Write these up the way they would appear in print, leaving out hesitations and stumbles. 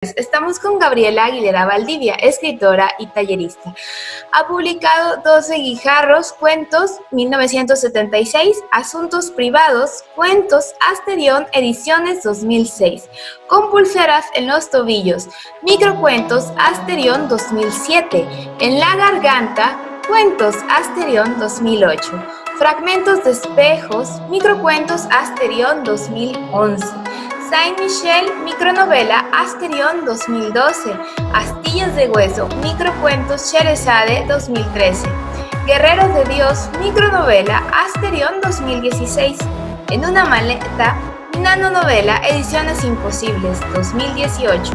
Estamos con Gabriela Aguilera Valdivia, escritora y tallerista. Ha publicado 12 guijarros, cuentos, 1976, Asuntos privados, cuentos, Asterión, ediciones 2006, Con pulseras en los tobillos, microcuentos, Asterión 2007, En la garganta, cuentos, Asterión 2008, Fragmentos de espejos, microcuentos, Asterión 2011. Saint-Michel, micronovela, Asterión 2012, Astillas de hueso, microcuentos, Sherezade 2013, Guerreros de Dios, micronovela, Asterión 2016, En una maleta, nanonovela, Ediciones Imposibles 2018,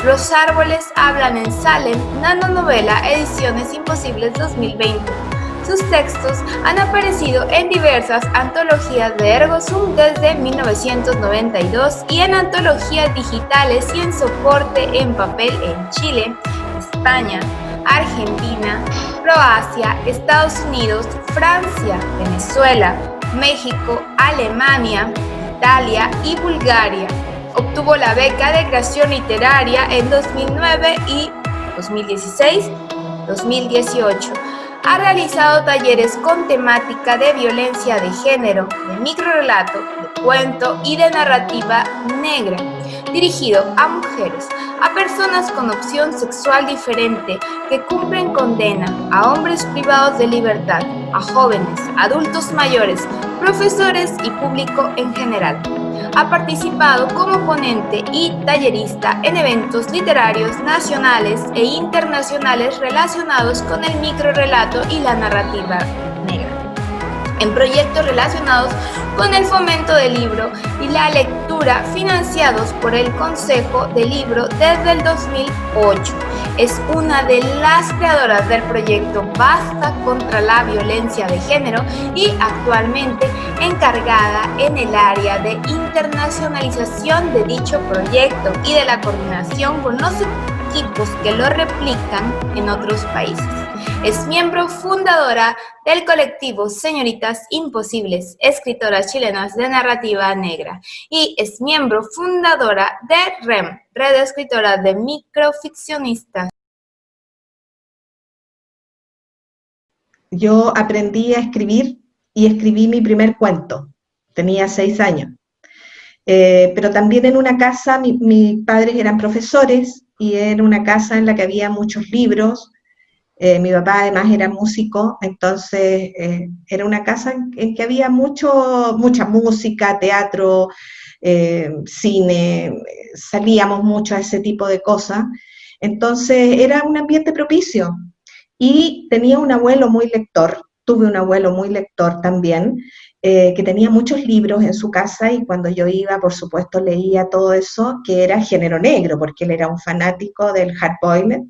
Los árboles hablan en Salem, nanonovela, Ediciones Imposibles 2020. Sus textos han aparecido en diversas antologías de Ergosum desde 1992 y en antologías digitales y en soporte en papel en Chile, España, Argentina, Croacia, Estados Unidos, Francia, Venezuela, México, Alemania, Italia y Bulgaria. Obtuvo la beca de creación literaria en 2009 y 2016-2018. Ha realizado talleres con temática de violencia de género, de microrrelato, de cuento y de narrativa negra, dirigido a mujeres, a personas con opción sexual diferente que cumplen condena, a hombres privados de libertad, a jóvenes, adultos mayores, profesores y público en general. Ha participado como ponente y tallerista en eventos literarios nacionales e internacionales relacionados con el microrrelato y la narrativa negra, en proyectos relacionados con el fomento del libro y la lectura financiados por el Consejo del Libro desde el 2008. Es una de las creadoras del proyecto Basta contra la violencia de género y actualmente encargada en el área de internacionalización de dicho proyecto y de la coordinación con los equipos que lo replican en otros países. Es miembro fundadora del colectivo Señoritas Imposibles, escritoras chilenas de narrativa negra, y es miembro fundadora de REM, Red de Escritoras de Microficcionistas. Yo aprendí a escribir y escribí mi primer cuento. Tenía 6 años. Pero también en una casa, mis padres eran profesores y era una casa en la que había muchos libros. Mi papá además era músico, entonces era una casa en que había mucha música, teatro, cine, salíamos mucho a ese tipo de cosas. Entonces era un ambiente propicio. Y tenía un abuelo muy lector, tuve un abuelo muy lector también, que tenía muchos libros en su casa y cuando yo iba, por supuesto, leía todo eso, que era género negro, porque él era un fanático del hard-boiled.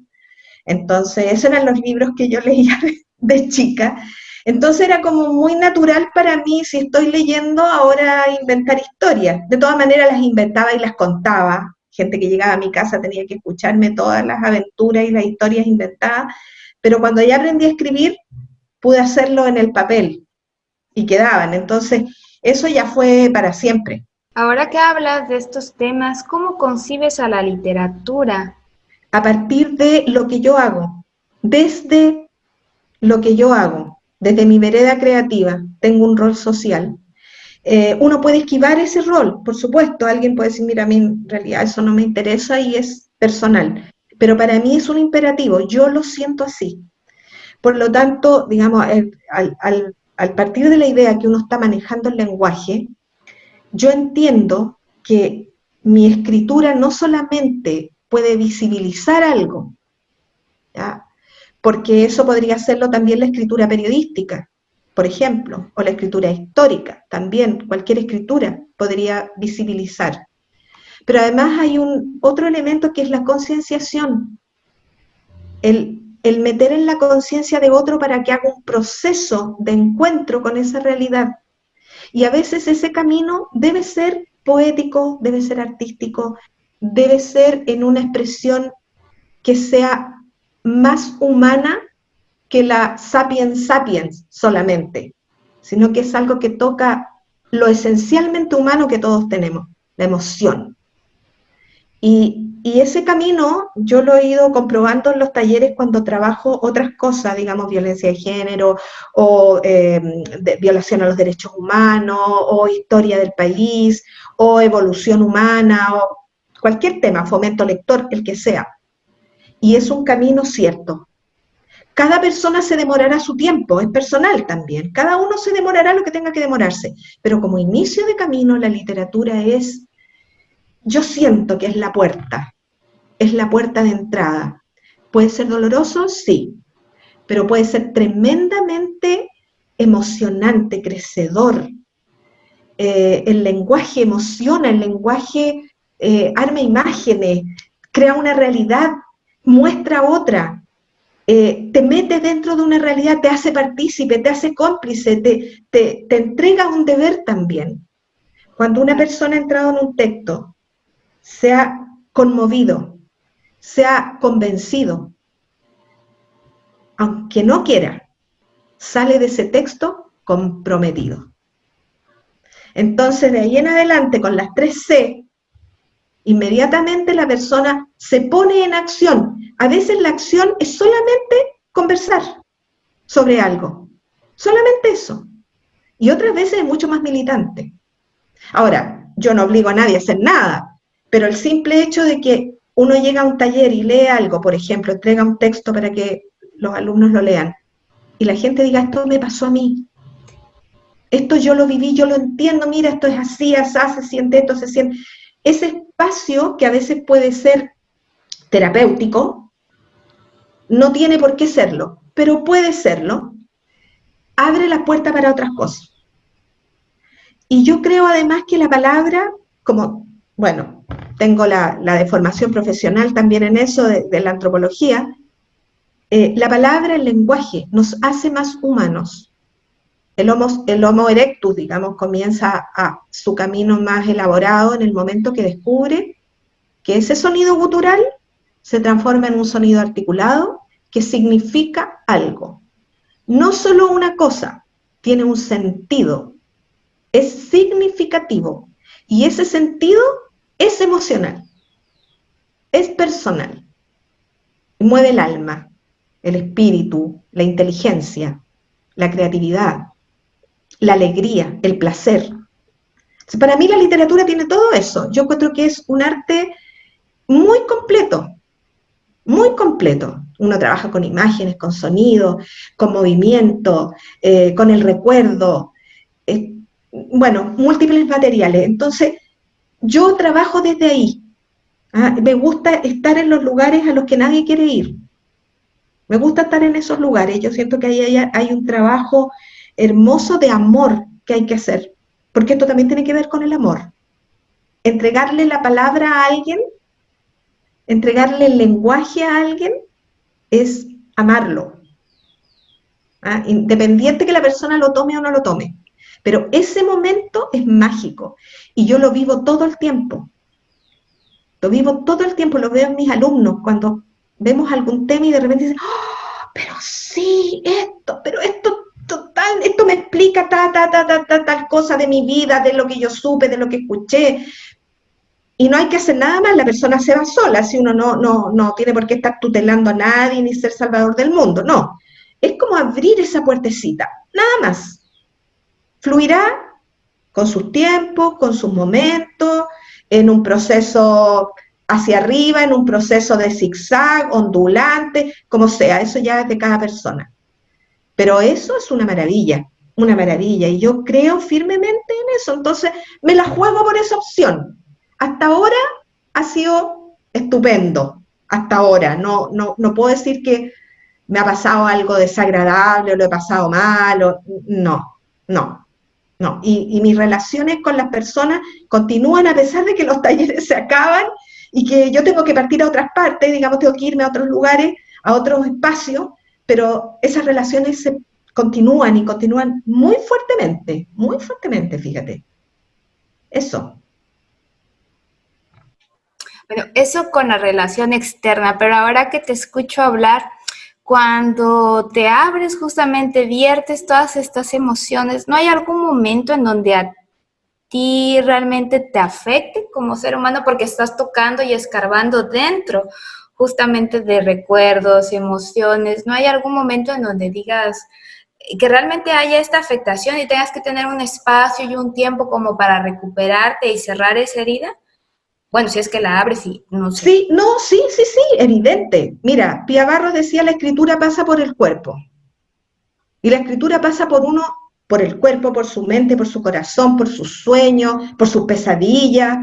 Entonces, esos eran los libros que yo leía de chica. Entonces era como muy natural para mí, si estoy leyendo, ahora inventar historias. De todas maneras las inventaba y las contaba. Gente que llegaba a mi casa tenía que escucharme todas las aventuras y las historias inventadas. Pero cuando ya aprendí a escribir, pude hacerlo en el papel y quedaban. Entonces, eso ya fue para siempre. Ahora que hablas de estos temas, ¿cómo concibes a la literatura? A partir de lo que yo hago, desde lo que yo hago, desde mi vereda creativa, tengo un rol social. Uno puede esquivar ese rol, por supuesto, alguien puede decir, mira, a mí en realidad eso no me interesa y es personal, pero para mí es un imperativo, yo lo siento así. Por lo tanto, digamos, al partir de la idea que uno está manejando el lenguaje, yo entiendo que mi escritura no solamente puede visibilizar algo, ¿ya? Porque eso podría hacerlo también la escritura periodística, por ejemplo, o la escritura histórica, también cualquier escritura podría visibilizar. Pero además hay otro elemento que es la concienciación, el meter en la conciencia de otro para que haga un proceso de encuentro con esa realidad. Y a veces ese camino debe ser poético, debe ser artístico, debe ser en una expresión que sea más humana que la sapiens sapiens solamente, sino que es algo que toca lo esencialmente humano que todos tenemos, la emoción. Y Y ese camino yo lo he ido comprobando en los talleres cuando trabajo otras cosas, digamos, violencia de género o violación a los derechos humanos o historia del país o evolución humana o cualquier tema, fomento lector, el que sea. Y es un camino cierto. Cada persona se demorará su tiempo, es personal también. Cada uno se demorará lo que tenga que demorarse. Pero como inicio de camino, la literatura es, yo siento que es la puerta de entrada. ¿Puede ser doloroso? Sí, pero puede ser tremendamente emocionante, crecedor. El lenguaje emociona, el lenguaje arma imágenes, crea una realidad, muestra otra. Te mete dentro de una realidad, te hace partícipe, te hace cómplice, te entrega un deber también. Cuando una persona ha entrado en un texto, se ha conmovido, se ha convencido, aunque no quiera, sale de ese texto comprometido. Entonces, de ahí en adelante, con las 3C, inmediatamente la persona se pone en acción. A veces la acción es solamente conversar sobre algo, solamente eso. Y otras veces es mucho más militante. Ahora, yo no obligo a nadie a hacer nada, pero el simple hecho de que uno llega a un taller y lee algo, por ejemplo, entrega un texto para que los alumnos lo lean, y la gente diga, esto me pasó a mí, esto yo lo viví, yo lo entiendo, mira, esto es así, asá, se siente esto, se siente. Ese espacio que a veces puede ser terapéutico, no tiene por qué serlo, pero puede serlo, abre la puerta para otras cosas. Y yo creo además que la palabra, como, bueno, tengo la de formación profesional también en eso, de la antropología, la palabra, el lenguaje, nos hace más humanos. El homo erectus, digamos, comienza a su camino más elaborado en el momento que descubre que ese sonido gutural se transforma en un sonido articulado que significa algo. No solo una cosa, tiene un sentido, es significativo, y ese sentido es emocional, es personal, mueve el alma, el espíritu, la inteligencia, la creatividad, la alegría, el placer. Para mí la literatura tiene todo eso. Yo encuentro que es un arte muy completo, muy completo. Uno trabaja con imágenes, con sonido, con movimiento, con el recuerdo, bueno, múltiples materiales. Entonces, yo trabajo desde ahí. Me gusta estar en los lugares a los que nadie quiere ir. Me gusta estar en esos lugares. Yo siento que ahí hay un trabajo hermoso de amor que hay que hacer, porque esto también tiene que ver con el amor. Entregarle la palabra a alguien, entregarle el lenguaje a alguien, es amarlo. Independiente que la persona lo tome o no lo tome. Pero ese momento es mágico y yo lo vivo todo el tiempo. Lo vivo todo el tiempo, lo veo en mis alumnos cuando vemos algún tema y de repente dicen, ¡oh, pero sí, pero esto total, esto me explica tal cosa de mi vida, de lo que yo supe, de lo que escuché. Y no hay que hacer nada más, la persona se va sola, si uno no tiene por qué estar tutelando a nadie ni ser salvador del mundo, no. Es como abrir esa puertecita, nada más. Fluirá con sus tiempos, con sus momentos, en un proceso hacia arriba, en un proceso de zigzag, ondulante, como sea, eso ya es de cada persona. Pero eso es una maravilla, y yo creo firmemente en eso, entonces me la juego por esa opción. Hasta ahora ha sido estupendo, hasta ahora, no puedo decir que me ha pasado algo desagradable o lo he pasado mal, no. Y mis relaciones con las personas continúan a pesar de que los talleres se acaban y que yo tengo que partir a otras partes, digamos, tengo que irme a otros lugares, a otros espacios, pero esas relaciones se continúan y continúan muy fuertemente, fíjate. Eso. Bueno, eso con la relación externa, pero ahora que te escucho hablar, cuando te abres justamente, viertes todas estas emociones, ¿no hay algún momento en donde ti realmente te afecte como ser humano porque estás tocando y escarbando dentro justamente de recuerdos, emociones. ¿No hay algún momento en donde digas que realmente haya esta afectación y tengas que tener un espacio y un tiempo como para recuperarte y cerrar esa herida? Bueno, si es que la abres y no sé. Sí, no, sí, sí, sí, evidente. Mira, Pía Barros decía, la escritura pasa por el cuerpo. Y la escritura pasa por uno, por el cuerpo, por su mente, por su corazón, por sus sueños, por sus pesadillas,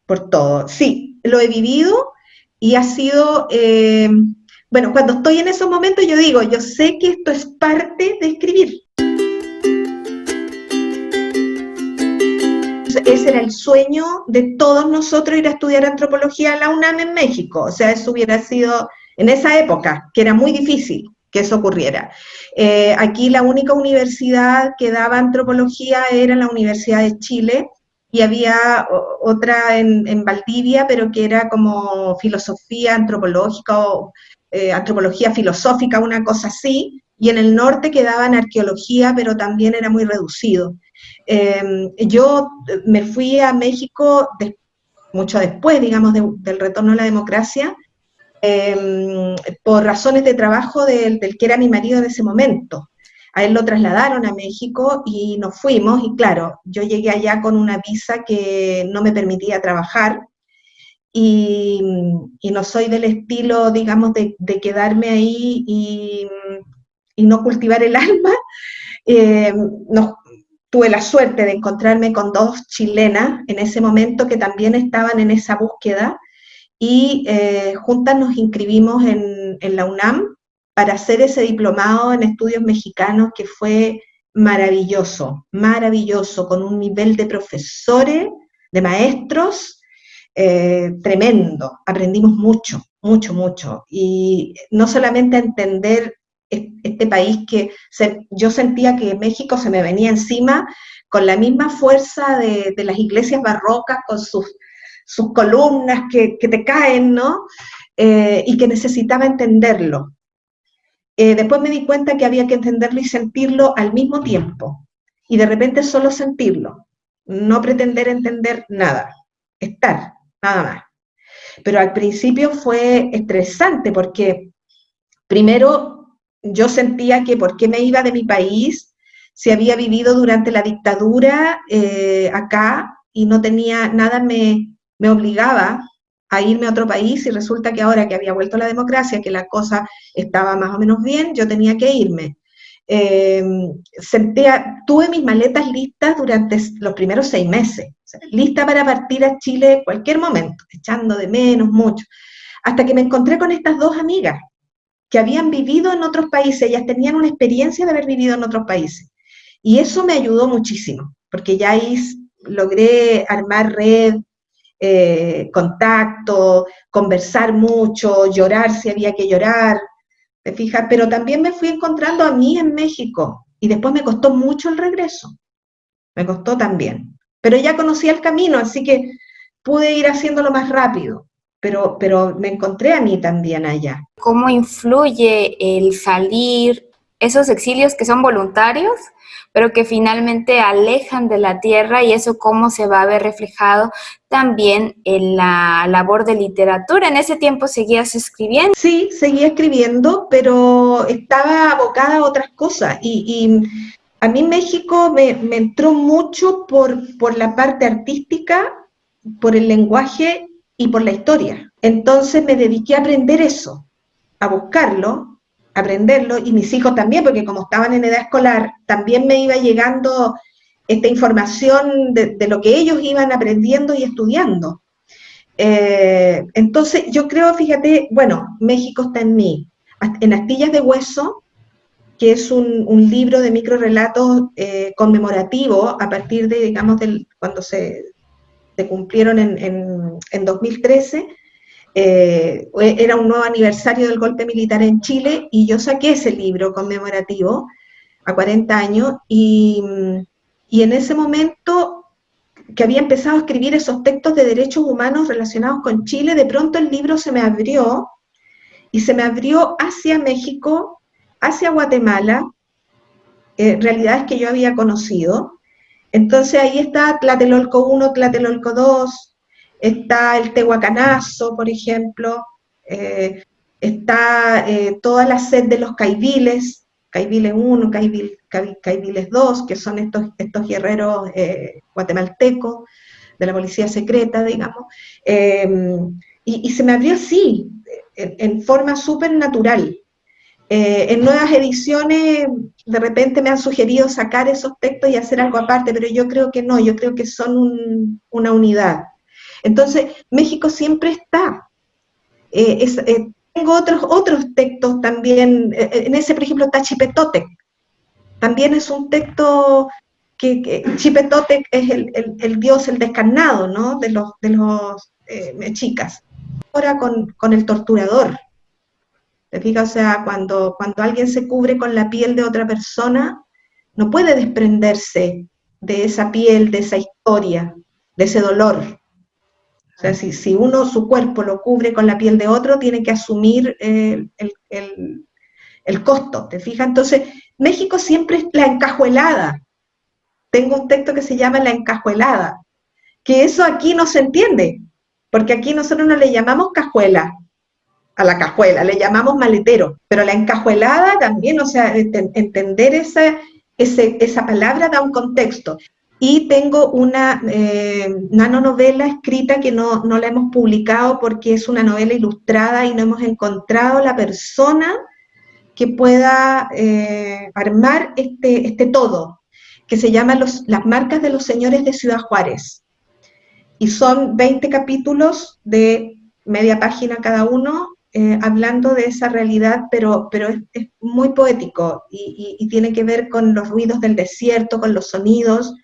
por todo. Sí, lo he vivido y ha sido, bueno, cuando estoy en esos momentos yo digo, yo sé que esto es parte de escribir. Ese era el sueño de todos nosotros, ir a estudiar antropología a la UNAM en México. O sea, eso hubiera sido en esa época, que era muy difícil que eso ocurriera. Aquí la única universidad que daba antropología era la Universidad de Chile, y había otra en Valdivia, pero que era como filosofía antropológica o antropología filosófica, una cosa así, y en el norte quedaban arqueología, pero también era muy reducido. Yo me fui a México mucho después, digamos, del retorno a la democracia, por razones de trabajo del que era mi marido en ese momento. A él lo trasladaron a México y nos fuimos, y claro, yo llegué allá con una visa que no me permitía trabajar, y, y no soy del estilo, digamos, de quedarme ahí y no cultivar el alma. Eh, nos, Tuve la suerte de encontrarme con dos chilenas en ese momento que también estaban en esa búsqueda, y juntas nos inscribimos en la UNAM para hacer ese diplomado en estudios mexicanos que fue maravilloso, maravilloso, con un nivel de profesores, de maestros, tremendo. Aprendimos mucho, mucho, mucho. Y no solamente a entender este país que yo sentía que México se me venía encima con la misma fuerza de las iglesias barrocas, con sus columnas que te caen, ¿no? Y que necesitaba entenderlo. Después me di cuenta que había que entenderlo y sentirlo al mismo tiempo. Y de repente solo sentirlo, no pretender entender nada, estar, nada más. Pero al principio fue estresante porque primero yo sentía que por qué me iba de mi país si había vivido durante la dictadura acá, y no tenía nada, me obligaba a irme a otro país, y resulta que ahora que había vuelto la democracia, que la cosa estaba más o menos bien, yo tenía que irme. Eh, Tuve mis maletas listas durante los primeros 6 meses, o sea, lista para partir a Chile en cualquier momento, echando de menos mucho, hasta que me encontré con estas dos amigas que habían vivido en otros países, ellas tenían una experiencia de haber vivido en otros países. Y eso me ayudó muchísimo, porque ya ahí logré armar red, contacto, conversar mucho, llorar si había que llorar, ¿te fijas? Pero también me fui encontrando a mí en México, y después me costó mucho el regreso, me costó también. Pero ya conocía el camino, así que pude ir haciéndolo más rápido, pero me encontré a mí también allá. ¿Cómo influye el salir, esos exilios que son voluntarios, pero que finalmente alejan de la tierra, y eso cómo se va a ver reflejado también en la labor de literatura? ¿En ese tiempo seguías escribiendo? Sí, seguía escribiendo, pero estaba abocada a otras cosas. Y a mí México me entró mucho por la parte artística, por el lenguaje y por la historia. Entonces me dediqué a aprender eso, a buscarlo, a aprenderlo, y mis hijos también, porque como estaban en edad escolar, también me iba llegando esta información de lo que ellos iban aprendiendo y estudiando. Entonces yo creo, fíjate, bueno, México está en mí. En Astillas de Hueso, que es un libro de microrelatos conmemorativo a partir de, digamos, cuando se cumplieron en 2013, era un nuevo aniversario del golpe militar en Chile, y yo saqué ese libro conmemorativo a 40 años, y en ese momento que había empezado a escribir esos textos de derechos humanos relacionados con Chile, de pronto el libro se me abrió, y se me abrió hacia México, hacia Guatemala, realidades que yo había conocido, Entonces ahí está Tlatelolco 1, Tlatelolco 2, está el Tehuacanazo, por ejemplo, está toda la sed de los caiviles, Caiviles 1, Caiviles 2, que son estos guerreros guatemaltecos de la policía secreta, digamos, y se me abrió así, en forma súper natural. En nuevas ediciones de repente me han sugerido sacar esos textos y hacer algo aparte, pero yo creo que no, yo creo que son una unidad. Entonces, México siempre está. Tengo otros textos también, en ese, por ejemplo, está Chipetotec. También es un texto que Chipetotec es el dios, el descarnado, ¿no? De los mexicas. Ahora con el torturador. ¿Te fijas? O sea, cuando alguien se cubre con la piel de otra persona, no puede desprenderse de esa piel, de esa historia, de ese dolor. O sea, si uno su cuerpo lo cubre con la piel de otro, tiene que asumir el costo, ¿te fijas? Entonces, México siempre es la encajuelada. Tengo un texto que se llama La encajuelada, que eso aquí no se entiende, porque aquí nosotros no le llamamos cajuela, a la cajuela, le llamamos maletero, pero la encajuelada también, o sea, entender esa palabra da un contexto. Y tengo una nanonovela escrita que no la hemos publicado porque es una novela ilustrada y no hemos encontrado la persona que pueda armar este todo, que se llama Las marcas de los señores de Ciudad Juárez. Y son 20 capítulos de media página cada uno, hablando de esa realidad, pero es muy poético y tiene que ver con los ruidos del desierto, con los sonidos,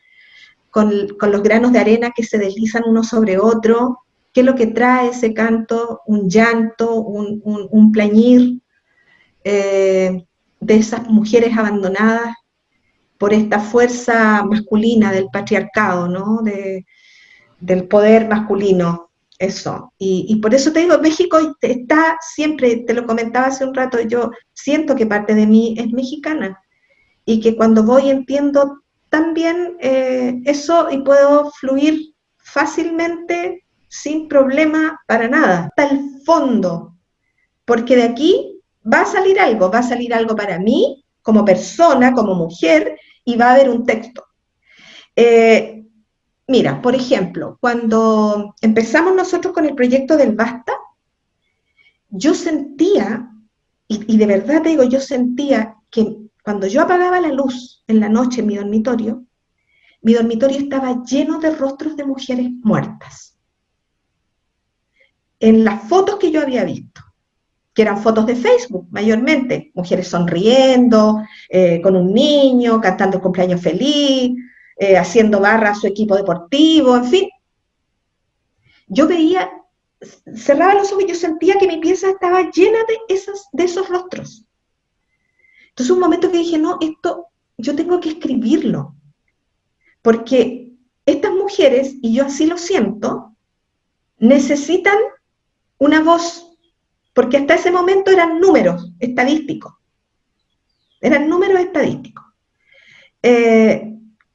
con los granos de arena que se deslizan uno sobre otro, qué es lo que trae ese canto, un llanto, un plañir de esas mujeres abandonadas por esta fuerza masculina del patriarcado, ¿no? Del poder masculino. Eso, y por eso te digo, México está siempre, te lo comentaba hace un rato, yo siento que parte de mí es mexicana, y que cuando voy entiendo también eso y puedo fluir fácilmente, sin problema para nada, hasta el fondo, porque de aquí va a salir algo para mí, como persona, como mujer, y va a haber un texto. Mira, por ejemplo, cuando empezamos nosotros con el proyecto del Basta, yo sentía, y de verdad te digo, yo sentía que cuando yo apagaba la luz en la noche en mi dormitorio estaba lleno de rostros de mujeres muertas. En las fotos que yo había visto, que eran fotos de Facebook mayormente, mujeres sonriendo, con un niño, cantando el cumpleaños feliz, haciendo barra a su equipo deportivo, en fin. Yo veía, cerraba los ojos y yo sentía que mi pieza estaba llena de esos rostros. Entonces un momento que dije, no, esto yo tengo que escribirlo, porque estas mujeres, y yo así lo siento, necesitan una voz, porque hasta ese momento eran números estadísticos.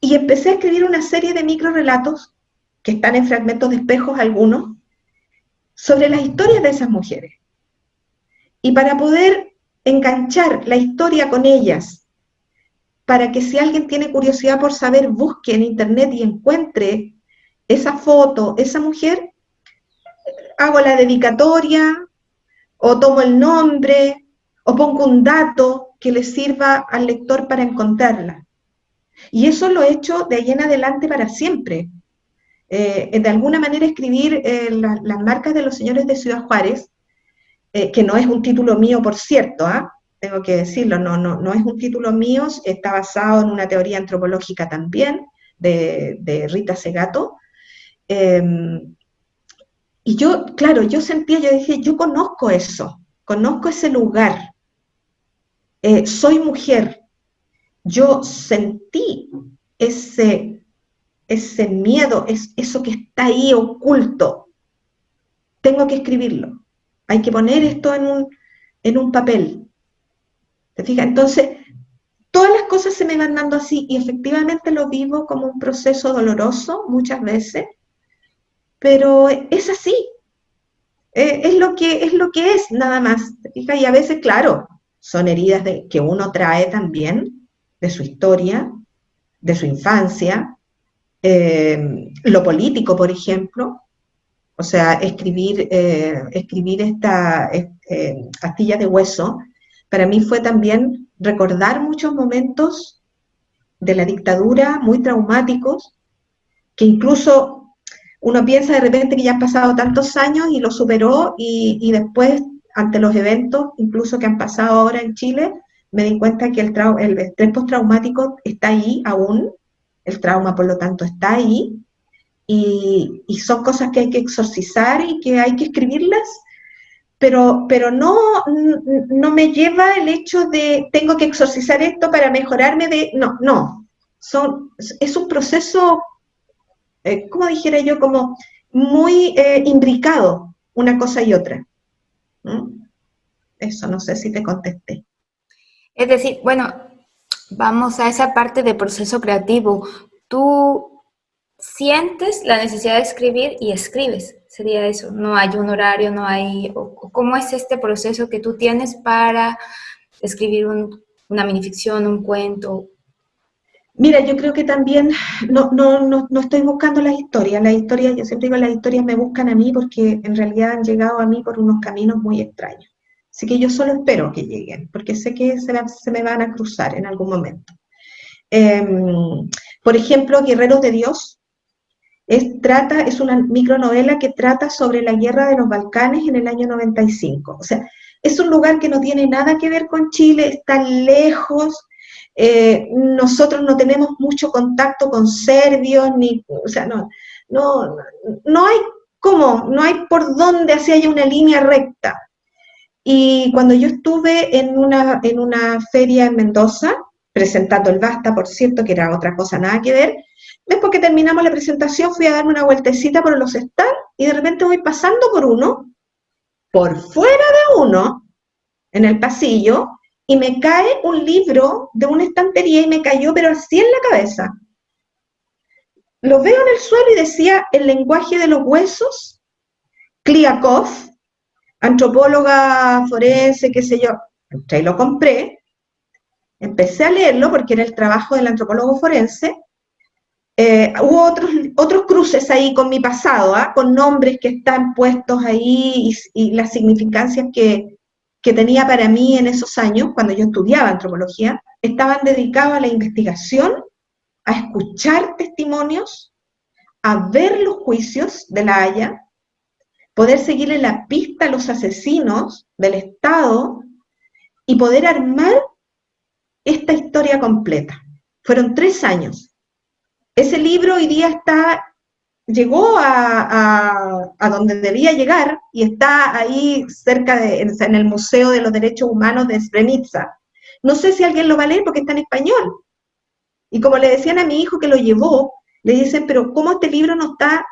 Y empecé a escribir una serie de microrelatos, que están en fragmentos de espejos algunos, sobre las historias de esas mujeres. Y para poder enganchar la historia con ellas, para que si alguien tiene curiosidad por saber, busque en internet y encuentre esa foto, esa mujer, hago la dedicatoria, o tomo el nombre, o pongo un dato que le sirva al lector para encontrarla. Y eso lo he hecho de ahí en adelante para siempre. De alguna manera escribir las marcas de los señores de Ciudad Juárez, que no es un título mío, por cierto, tengo que decirlo, no es un título mío, está basado en una teoría antropológica también, de Rita Segato. Y yo, claro, yo dije, yo conozco eso, conozco ese lugar, soy mujer, yo sentí ese miedo, eso que está ahí oculto, tengo que escribirlo, hay que poner esto en un papel. ¿Te fijas? Entonces, todas las cosas se me van dando así y efectivamente lo vivo como un proceso doloroso muchas veces, pero es así, es lo que es, nada más. ¿Te y a veces, claro, son heridas que uno trae también de su historia, de su infancia, lo político, por ejemplo, o sea, escribir esta Astilla de Hueso, para mí fue también recordar muchos momentos de la dictadura muy traumáticos, que incluso uno piensa de repente que ya han pasado tantos años y lo superó y después, ante los eventos, incluso que han pasado ahora en Chile, me di cuenta que el estrés postraumático está ahí aún, el trauma por lo tanto está ahí, y son cosas que hay que exorcizar y que hay que escribirlas, pero no me lleva el hecho de tengo que exorcizar esto para mejorarme de... No, no. Es un proceso, como dijera yo, como muy imbricado una cosa y otra. ¿Mm? Eso, no sé si te contesté. Es decir, bueno, vamos a esa parte de proceso creativo. Tú sientes la necesidad de escribir y escribes, sería eso. No hay un horario, no hay... ¿Cómo es este proceso que tú tienes para escribir una minificción, un cuento? Mira, yo creo que también no estoy buscando las historias, yo siempre digo las historias me buscan a mí porque en realidad han llegado a mí por unos caminos muy extraños. Así que yo solo espero que lleguen, porque sé que se me van a cruzar en algún momento. Por ejemplo, Guerreros de Dios es una micronovela que trata sobre la guerra de los Balcanes en el año 95. O sea, es un lugar que no tiene nada que ver con Chile, está lejos. Nosotros no tenemos mucho contacto con serbios, o sea, no hay cómo, no hay por dónde así haya una línea recta. Y cuando yo estuve en una feria en Mendoza, presentando el Basta, por cierto, que era otra cosa, nada que ver, después que terminamos la presentación fui a darme una vueltecita por los stands y de repente voy pasando por fuera de uno, en el pasillo, y me cae un libro de una estantería y me cayó pero así en la cabeza. Lo veo en el suelo y decía El lenguaje de los huesos, Kliakov, antropóloga forense, qué sé yo. Entré y lo compré, empecé a leerlo porque era el trabajo del antropólogo forense. Hubo otros cruces ahí con mi pasado, con nombres que están puestos ahí y las significancias que tenía para mí en esos años, cuando yo estudiaba antropología, estaban dedicados a la investigación, a escuchar testimonios, a ver los juicios de La Haya, poder seguirle la pista a los asesinos del Estado y poder armar esta historia completa. Fueron 3 años. Ese libro hoy día llegó a donde debía llegar y está ahí cerca en el Museo de los Derechos Humanos de Srebrenica. No sé si alguien lo va a leer porque está en español. Y como le decían a mi hijo que lo llevó, le dicen, pero ¿cómo este libro no está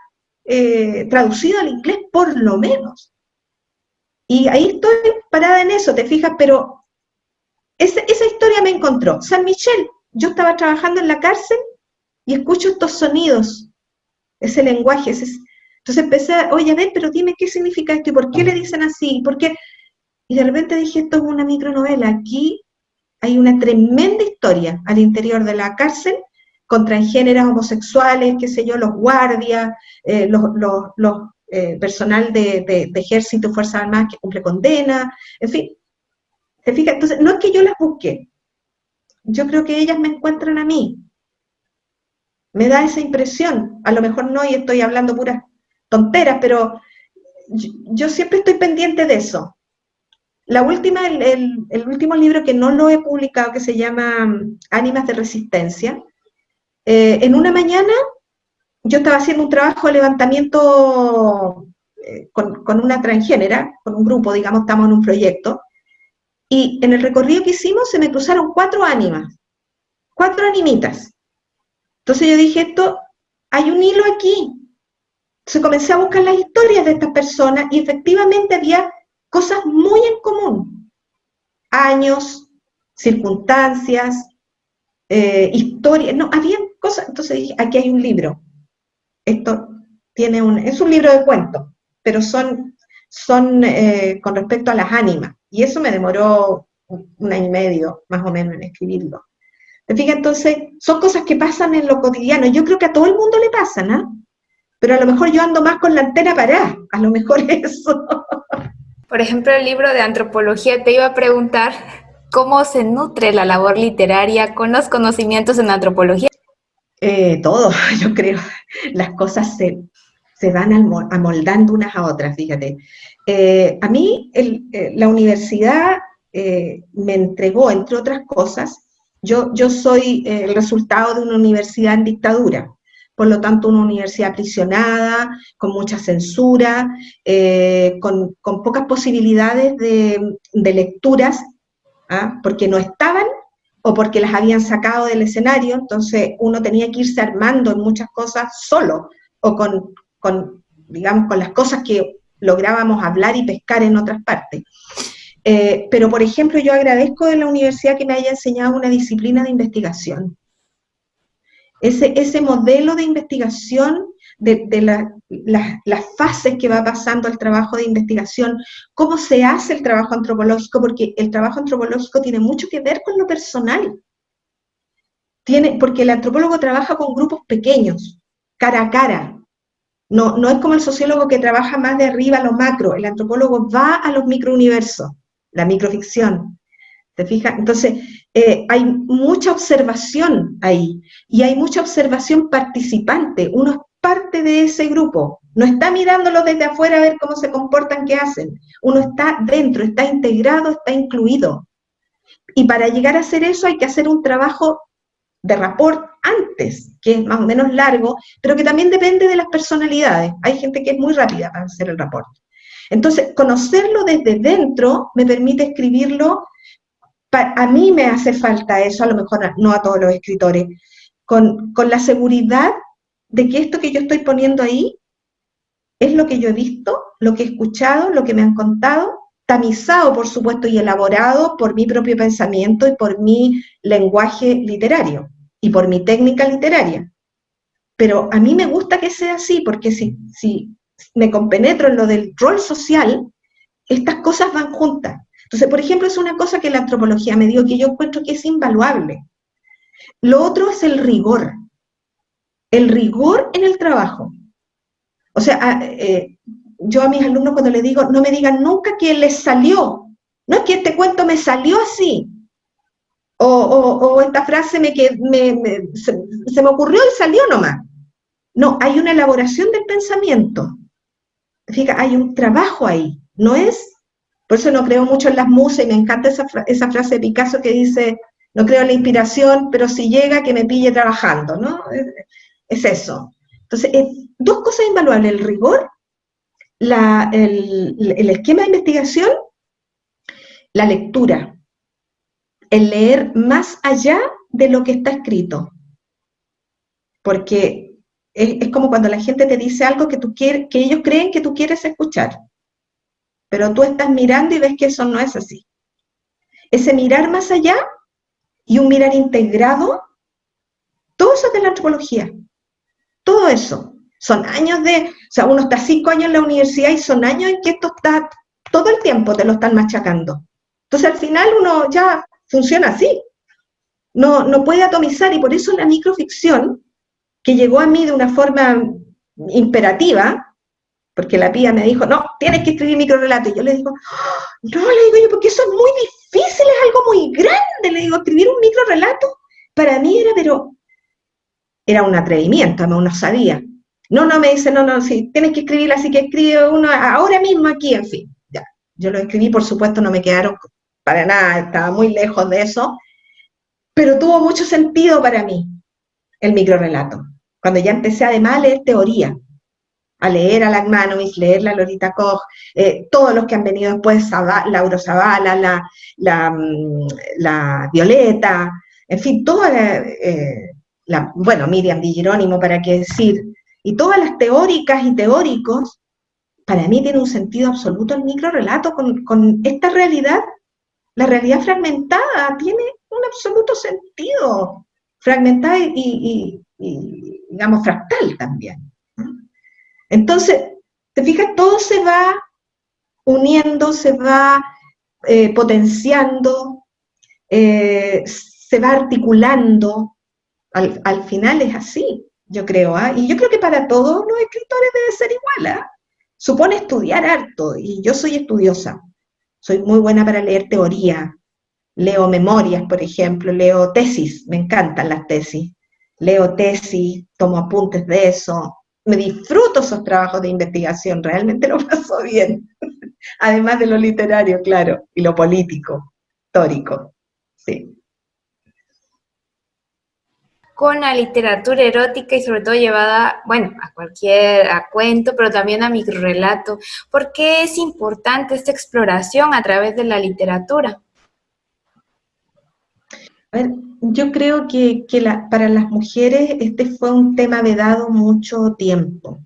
traducido al inglés por lo menos? Y ahí estoy parada en eso, te fijas, pero esa historia me encontró. San Michel, yo estaba trabajando en la cárcel y escucho estos sonidos, ese lenguaje, entonces empecé oye, a ver, pero dime qué significa esto y por qué le dicen así, ¿por qué? Y de repente dije, esto es una micronovela, aquí hay una tremenda historia al interior de la cárcel, con transgéneros homosexuales, qué sé yo, los guardias, los personal de ejército y fuerzas armadas que cumple condena, en fin, ¿te fijas? Entonces, no es que yo las busque, yo creo que ellas me encuentran a mí, me da esa impresión, a lo mejor no, y estoy hablando puras tonteras, pero yo siempre estoy pendiente de eso. El último libro que no lo he publicado, que se llama Ánimas de Resistencia, en una mañana yo estaba haciendo un trabajo de levantamiento con una transgénera, con un grupo, digamos, estamos en un proyecto, y en el recorrido que hicimos se me cruzaron 4 ánimas, 4 animitas. Entonces yo dije, hay un hilo aquí. Entonces comencé a buscar las historias de estas personas y efectivamente había cosas muy en común. Años, circunstancias, historia, no, había cosas, entonces dije, aquí hay un libro, esto es un libro de cuentos, pero son con respecto a las ánimas, y eso me demoró un año y medio, más o menos, en escribirlo. ¿Te fijas? Entonces, son cosas que pasan en lo cotidiano, yo creo que a todo el mundo le pasan, ¿ah? Pero a lo mejor yo ando más con la antena parada, a lo mejor eso. Por ejemplo, el libro de antropología te iba a preguntar cómo se nutre la labor literaria con los conocimientos en antropología. Todo, yo creo, las cosas se van amoldando unas a otras, fíjate. A mí la universidad me entregó, entre otras cosas, yo soy el resultado de una universidad en dictadura, por lo tanto una universidad aprisionada, con mucha censura, con pocas posibilidades de lecturas, ¿ah? Porque no estaban o porque las habían sacado del escenario, entonces uno tenía que irse armando en muchas cosas solo, o digamos, con las cosas que lográbamos hablar y pescar en otras partes. Pero, por ejemplo, yo agradezco de la universidad que me haya enseñado una disciplina de investigación. Ese modelo de investigación, las fases que va pasando el trabajo de investigación, cómo se hace el trabajo antropológico, porque el trabajo antropológico tiene mucho que ver con lo personal. Porque el antropólogo trabaja con grupos pequeños, cara a cara. No es como el sociólogo que trabaja más de arriba a lo macro, el antropólogo va a los microuniversos, la microficción. ¿Te fijas? Entonces, hay mucha observación ahí, y hay mucha observación participante. Uno es parte de ese grupo, no está mirándolo desde afuera a ver cómo se comportan, qué hacen. Uno está dentro, está integrado, está incluido. Y para llegar a hacer eso hay que hacer un trabajo de rapport antes, que es más o menos largo, pero que también depende de las personalidades. Hay gente que es muy rápida para hacer el rapport. Entonces, conocerlo desde dentro me permite escribirlo. A mí me hace falta eso, a lo mejor no a todos los escritores, con la seguridad de que esto que yo estoy poniendo ahí es lo que yo he visto, lo que he escuchado, lo que me han contado, tamizado, por supuesto, y elaborado por mi propio pensamiento y por mi lenguaje literario y por mi técnica literaria. Pero a mí me gusta que sea así, porque si me compenetro en lo del rol social, estas cosas van juntas. Entonces, por ejemplo, es una cosa que la antropología me dio que yo encuentro que es invaluable. Lo otro es el rigor en el trabajo. O sea, yo a mis alumnos cuando les digo, no me digan nunca que les salió, no es que este cuento me salió así, o esta frase se me ocurrió y salió nomás. No, hay una elaboración del pensamiento. Fíjate, hay un trabajo ahí, no es. Por eso no creo mucho en las musas, y me encanta esa frase de Picasso que dice, no creo en la inspiración, pero si llega, que me pille trabajando, ¿no? Es eso. Entonces, dos cosas invaluables, el rigor, el esquema de investigación, la lectura, el leer más allá de lo que está escrito. Porque es como cuando la gente te dice algo que ellos creen que tú quieres escuchar, pero tú estás mirando y ves que eso no es así. Ese mirar más allá y un mirar integrado, todo eso es de la antropología. Todo eso. Son años o sea, uno está 5 años en la universidad y son años en que esto está, todo el tiempo te lo están machacando. Entonces al final uno ya funciona así. No puede atomizar, y por eso la microficción, que llegó a mí de una forma imperativa, porque la pía me dijo, no, tienes que escribir microrelatos. Y yo le digo, no, le digo yo, porque eso es muy difícil, es algo muy grande. Le digo, escribir un microrelato, para mí era un atrevimiento, uno no sabía. No, me dice, no, sí, tienes que escribirla, así que escribe uno ahora mismo aquí, en fin. Ya, yo lo escribí, por supuesto, no me quedaron para nada, estaba muy lejos de eso, pero tuvo mucho sentido para mí el microrelato. Cuando ya empecé además a leer teoría, a leer a Lagmanovich, leer la Lolita Koch, todos los que han venido después, Lauro Zavala, la Violeta, en fin, bueno, Miriam Di Jerónimo, para qué decir, y todas las teóricas y teóricos, para mí tiene un sentido absoluto el microrelato con esta realidad, la realidad fragmentada, tiene un absoluto sentido. fragmentada digamos, fractal también. Entonces, te fijas, todo se va uniendo, se va potenciando, se va articulando. Al final es así, yo creo, ¿ah? Y yo creo que para todos los escritores debe ser igual, ¿ah? Supone estudiar harto, y yo soy estudiosa, soy muy buena para leer teoría, leo memorias, por ejemplo, leo tesis, me encantan las tesis, leo tesis, tomo apuntes de eso, me disfruto esos trabajos de investigación, realmente lo paso bien, además de lo literario, claro, y lo político, histórico, sí. Con la literatura erótica y sobre todo llevada, bueno, a cuento, pero también a microrrelato. ¿Por qué es importante esta exploración a través de la literatura? A ver, yo creo que para las mujeres este fue un tema vedado mucho tiempo,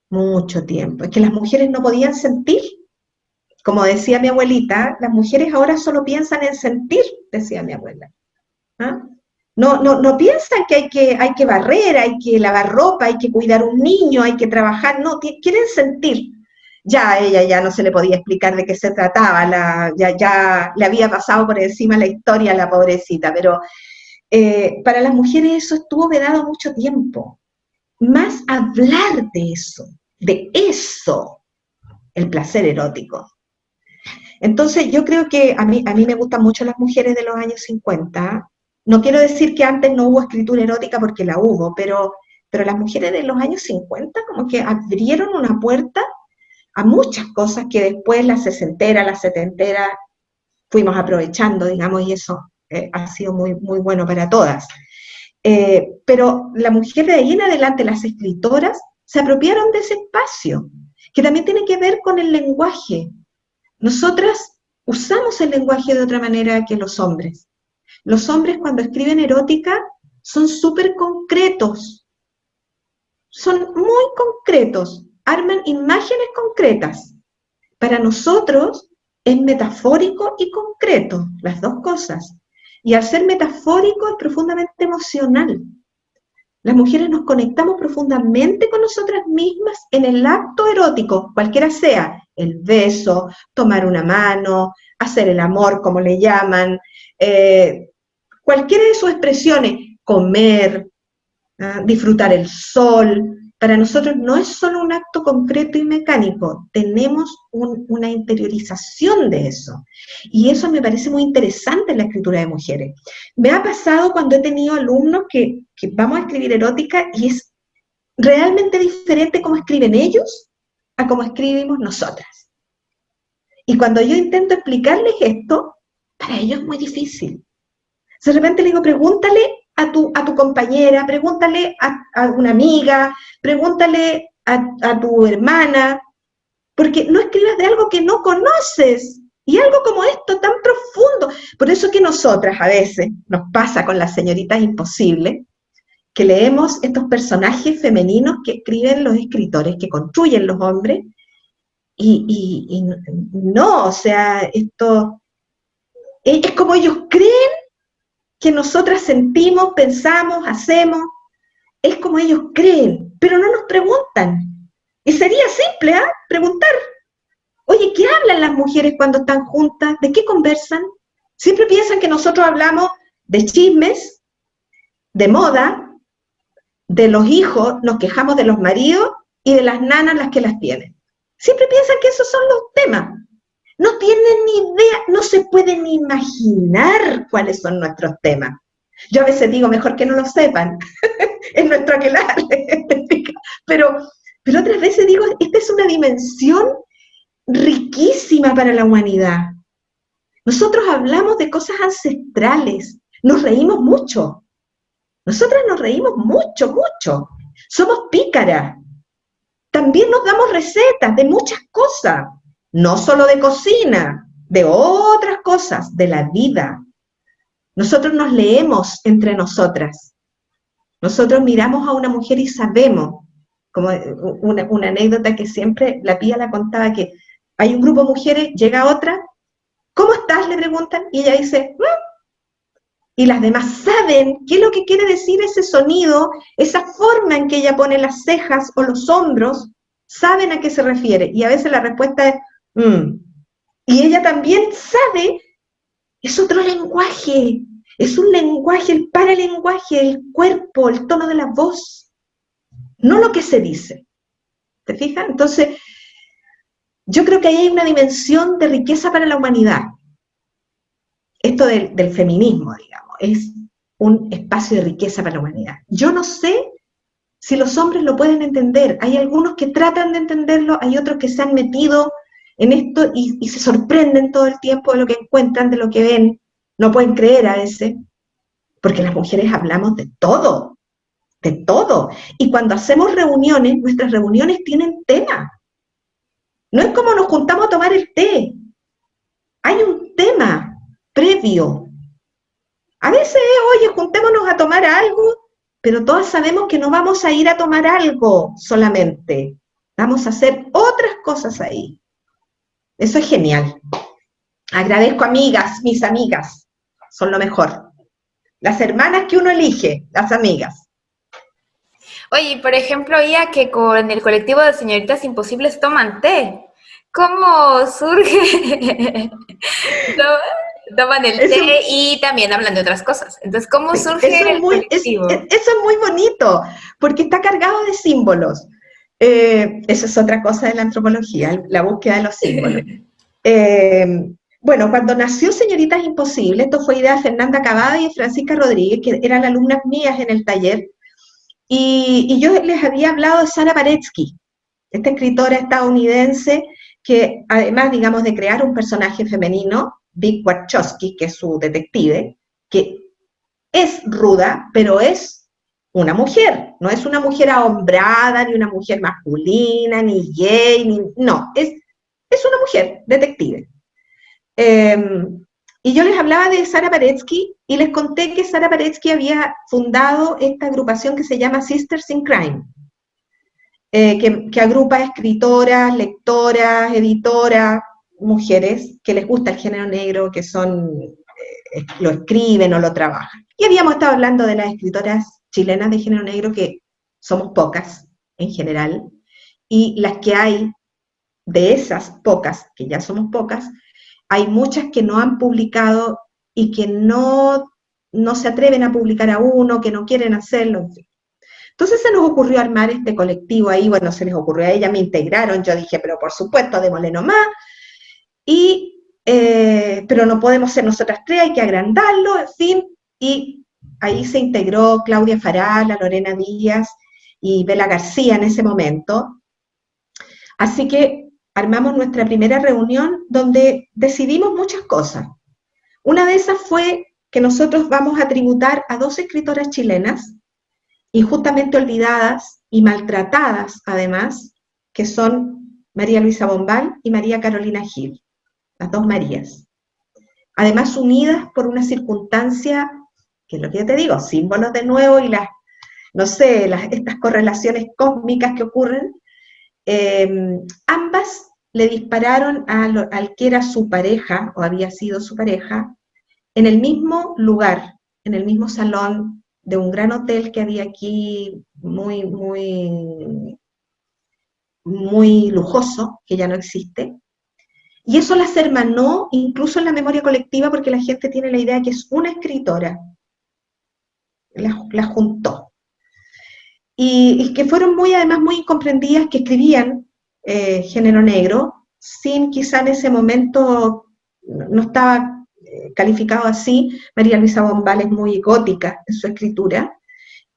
mucho tiempo. Es que las mujeres no podían sentir, como decía mi abuelita, las mujeres ahora solo piensan en sentir, decía mi abuela. ¿Ah? No piensan que hay que barrer, hay que lavar ropa, hay que cuidar un niño, hay que trabajar, no, quieren sentir. Ya a ella ya no se le podía explicar de qué se trataba, ya le había pasado por encima la historia a la pobrecita, pero para las mujeres eso estuvo vedado mucho tiempo. Más hablar de eso, el placer erótico. Entonces yo creo que a mí me gustan mucho las mujeres de los años 50. No quiero decir que antes no hubo escritura erótica porque la hubo, pero las mujeres de los años 50 como que abrieron una puerta a muchas cosas que después las sesenteras, las setenteras aprovechando, digamos, y eso ha sido muy, muy bueno para todas. Pero la mujer de ahí en adelante, las escritoras, se apropiaron de ese espacio, que también tiene que ver con el lenguaje. Nosotras usamos el lenguaje de otra manera que los hombres. Los hombres cuando escriben erótica son súper concretos, son muy concretos, arman imágenes concretas. Para nosotros es metafórico y concreto, las dos cosas. Y al ser metafórico es profundamente emocional. Las mujeres nos conectamos profundamente con nosotras mismas en el acto erótico, cualquiera sea, el beso, tomar una mano, hacer el amor, como le llaman, cualquiera de sus expresiones, comer, disfrutar el sol. Para nosotros no es solo un acto concreto y mecánico, tenemos una interiorización de eso. Y eso me parece muy interesante en la escritura de mujeres. Me ha pasado cuando he tenido alumnos que vamos a escribir erótica y es realmente diferente cómo escriben ellos a cómo escribimos nosotras. Y cuando yo intento explicarles esto, para ellos es muy difícil. De repente le digo, pregúntale a tu compañera, pregúntale a una amiga, pregúntale a tu hermana, porque no escribas de algo que no conoces, y algo como esto tan profundo. Por eso que nosotras a veces nos pasa con las señoritas imposibles, que leemos estos personajes femeninos que escriben los escritores, que construyen los hombres, y no, o sea, esto es como ellos creen que nosotras sentimos, pensamos, hacemos, es como ellos creen, pero no nos preguntan. Y sería simple, preguntar. Oye, ¿qué hablan las mujeres cuando están juntas? ¿De qué conversan? Siempre piensan que nosotros hablamos de chismes, de moda, de los hijos, nos quejamos de los maridos y de las nanas las que las tienen. Siempre piensan que esos son los temas. No tienen ni idea, no se pueden imaginar cuáles son nuestros temas. Yo a veces digo, mejor que no lo sepan, es nuestro aquelarre, pero otras veces digo, esta es una dimensión riquísima para la humanidad. Nosotros hablamos de cosas ancestrales, nos reímos mucho. Nosotras nos reímos mucho, mucho. Somos pícaras. También nos damos recetas de muchas cosas, no solo de cocina, de otras cosas, de la vida. Nosotros nos leemos entre nosotras. Nosotros miramos a una mujer y sabemos, como una anécdota que siempre la Pía la contaba, que hay un grupo de mujeres, llega otra, ¿cómo estás?, le preguntan, y ella dice, y las demás saben qué es lo que quiere decir ese sonido, esa forma en que ella pone las cejas o los hombros, saben a qué se refiere. Y a veces la respuesta es, y ella también sabe, es otro lenguaje, es un lenguaje, el paralenguaje, el cuerpo, el tono de la voz, no lo que se dice. ¿Te fijas? Entonces, yo creo que ahí hay una dimensión de riqueza para la humanidad. Esto del feminismo, digamos, es un espacio de riqueza para la humanidad. Yo no sé si los hombres lo pueden entender. Hay algunos que tratan de entenderlo, hay otros que se han metido en esto y se sorprenden todo el tiempo de lo que encuentran, de lo que ven. No pueden creer a veces, porque las mujeres hablamos de todo, de todo. Y cuando hacemos reuniones, nuestras reuniones tienen tema. No es como nos juntamos a tomar el té. Hay un tema previo. A veces, oye, juntémonos a tomar algo, pero todas sabemos que no vamos a ir a tomar algo solamente. Vamos a hacer otras cosas ahí. Eso es genial. Agradezco amigas, mis amigas. Son lo mejor. Las hermanas que uno elige, las amigas. Oye, por ejemplo, ya que con el colectivo de señoritas imposibles toman té. ¿Cómo surge? Toman el té y también hablan de otras cosas. Entonces, ¿cómo surge el colectivo? Eso es muy bonito, porque está cargado de símbolos. Eso es otra cosa de la antropología, la búsqueda de los símbolos. Bueno, cuando nació Señoritas Imposibles, esto fue idea de Fernanda Cavada y de Francisca Rodríguez, que eran alumnas mías en el taller, y yo les había hablado de Sara Paretsky, esta escritora estadounidense que además, digamos, de crear un personaje femenino, Vic Warshawski, que es su detective, que es ruda, pero es una mujer, no es una mujer ahombrada, ni una mujer masculina, ni gay, no, es una mujer detective. Y yo les hablaba de Sara Paretsky y les conté que Sara Paretsky había fundado esta agrupación que se llama Sisters in Crime, que agrupa escritoras, lectoras, editoras, mujeres que les gusta el género negro, que lo escriben o lo trabajan. Y habíamos estado hablando de las escritoras chilenas de género negro, que somos pocas en general, y las que hay, de esas pocas, que ya somos pocas, hay muchas que no han publicado y que no se atreven a publicar aún, o que no quieren hacerlo, en fin. Entonces se nos ocurrió armar este colectivo ahí, bueno, se les ocurrió a ella, me integraron, yo dije, pero por supuesto, démosle nomás, pero no podemos ser nosotras tres, hay que agrandarlo, en fin, y ahí se integró Claudia Faral, Lorena Díaz y Bela García en ese momento. Así que armamos nuestra primera reunión donde decidimos muchas cosas. Una de esas fue que nosotros vamos a tributar a 2 escritoras chilenas, injustamente olvidadas y maltratadas además, que son María Luisa Bombal y María Carolina Gil, las 2 Marías. Además unidas por una circunstancia, que es lo que yo te digo, símbolos de nuevo y estas correlaciones cósmicas que ocurren. Ambas le dispararon al que era su pareja, o había sido su pareja, en el mismo lugar, en el mismo salón de un gran hotel que había aquí, muy, muy, muy lujoso, que ya no existe, y eso las hermanó incluso en la memoria colectiva, porque la gente tiene la idea de que es una escritora, las juntó, y que fueron además muy incomprendidas, que escribían género negro, sin quizá en ese momento, no estaba calificado así. María Luisa Bombal es muy gótica en su escritura,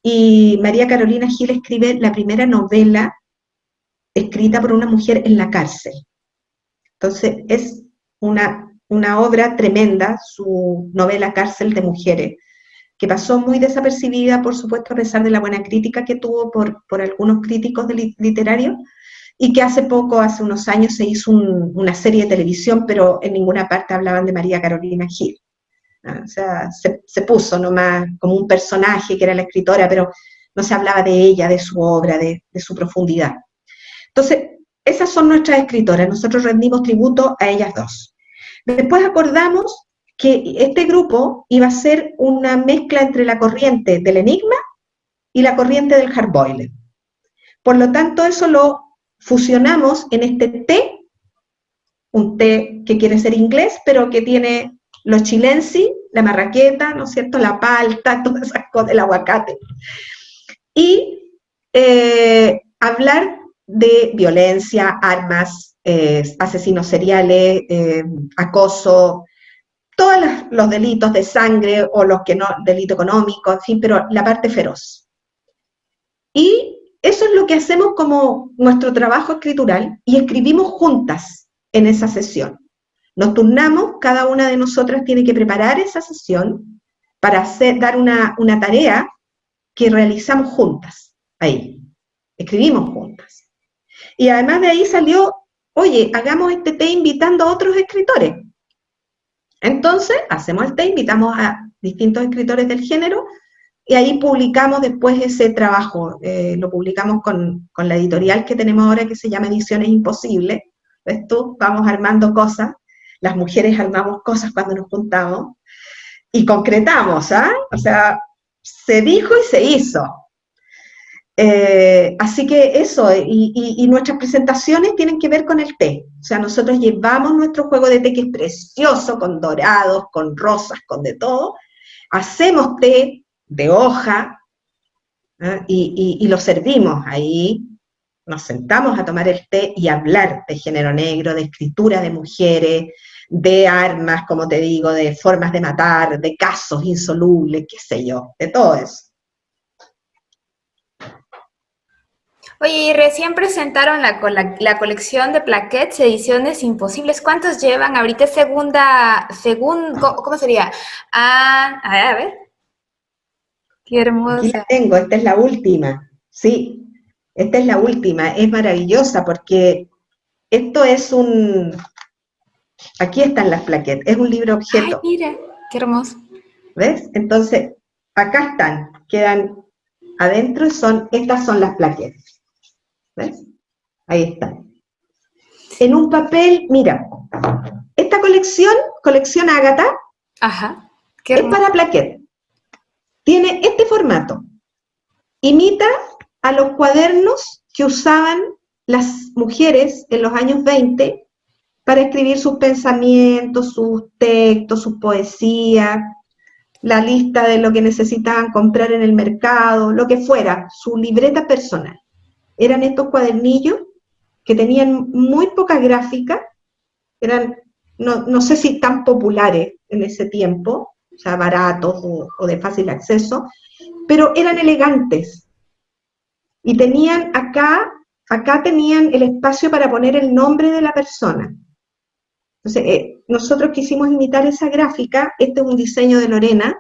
y María Carolina Gil escribe la primera novela escrita por una mujer en la cárcel. Entonces es una obra tremenda, su novela Cárcel de Mujeres, que pasó muy desapercibida, por supuesto, a pesar de la buena crítica que tuvo por algunos críticos literarios, y que hace unos años, se hizo una serie de televisión, pero en ninguna parte hablaban de María Carolina Gil. O sea, se puso nomás como un personaje que era la escritora, pero no se hablaba de ella, de su obra, de su profundidad. Entonces, esas son nuestras escritoras, nosotros rendimos tributo a ellas 2. Después acordamos que este grupo iba a ser una mezcla entre la corriente del Enigma y la corriente del Hardboiled. Por lo tanto, eso lo fusionamos en este té, un té que quiere ser inglés, pero que tiene los chilensis, la marraqueta, ¿no es cierto?, la palta, todas esas cosas, el aguacate. Y hablar de violencia, armas, asesinos seriales, acoso, todos los delitos de sangre o los que no, delito económico, en fin, pero la parte feroz. Y eso es lo que hacemos como nuestro trabajo escritural y escribimos juntas en esa sesión. Nos turnamos, cada una de nosotras tiene que preparar esa sesión para dar una tarea que realizamos juntas, ahí, escribimos juntas. Y además de ahí salió, oye, hagamos este té invitando a otros escritores. Entonces, hacemos el té, invitamos a distintos escritores del género, y ahí publicamos después ese trabajo, lo publicamos con la editorial que tenemos ahora, que se llama Ediciones Imposibles. ¿Ves tú? Vamos armando cosas, las mujeres armamos cosas cuando nos juntamos, y concretamos, ¿ah? O sea, se dijo y se hizo. Así que eso, y nuestras presentaciones tienen que ver con el té. O sea, nosotros llevamos nuestro juego de té, que es precioso, con dorados, con rosas, con de todo. Hacemos té de hoja, ¿eh? y lo servimos ahí. Nos sentamos a tomar el té y hablar de género negro, de escritura de mujeres, de armas, como te digo, de formas de matar, de casos insolubles, qué sé yo, de todo eso. Oye, y recién presentaron la colección de plaquettes, Ediciones Imposibles. ¿Cuántos llevan ahorita? ¿Cómo sería? A ver. Qué hermosa. Aquí la tengo, esta es la última, sí, esta es la última, es maravillosa porque esto es aquí están las plaquettes, es un libro objeto. Ay, mira, qué hermoso. ¿Ves? Entonces, acá están, quedan adentro y estas son las plaquettes. ¿Ves? Ahí están. En un papel, mira, esta colección Ágata, Ajá, qué es hermoso. para plaquettes. Tiene este formato. Imita a los cuadernos que usaban las mujeres en los años 20 para escribir sus pensamientos, sus textos, sus poesías, la lista de lo que necesitaban comprar en el mercado, lo que fuera, su libreta personal. Eran estos cuadernillos que tenían muy poca gráfica, eran, no sé si tan populares en ese tiempo, o sea, baratos o de fácil acceso, pero eran elegantes. Y tenían acá tenían el espacio para poner el nombre de la persona. Entonces, nosotros quisimos imitar esa gráfica, este es un diseño de Lorena,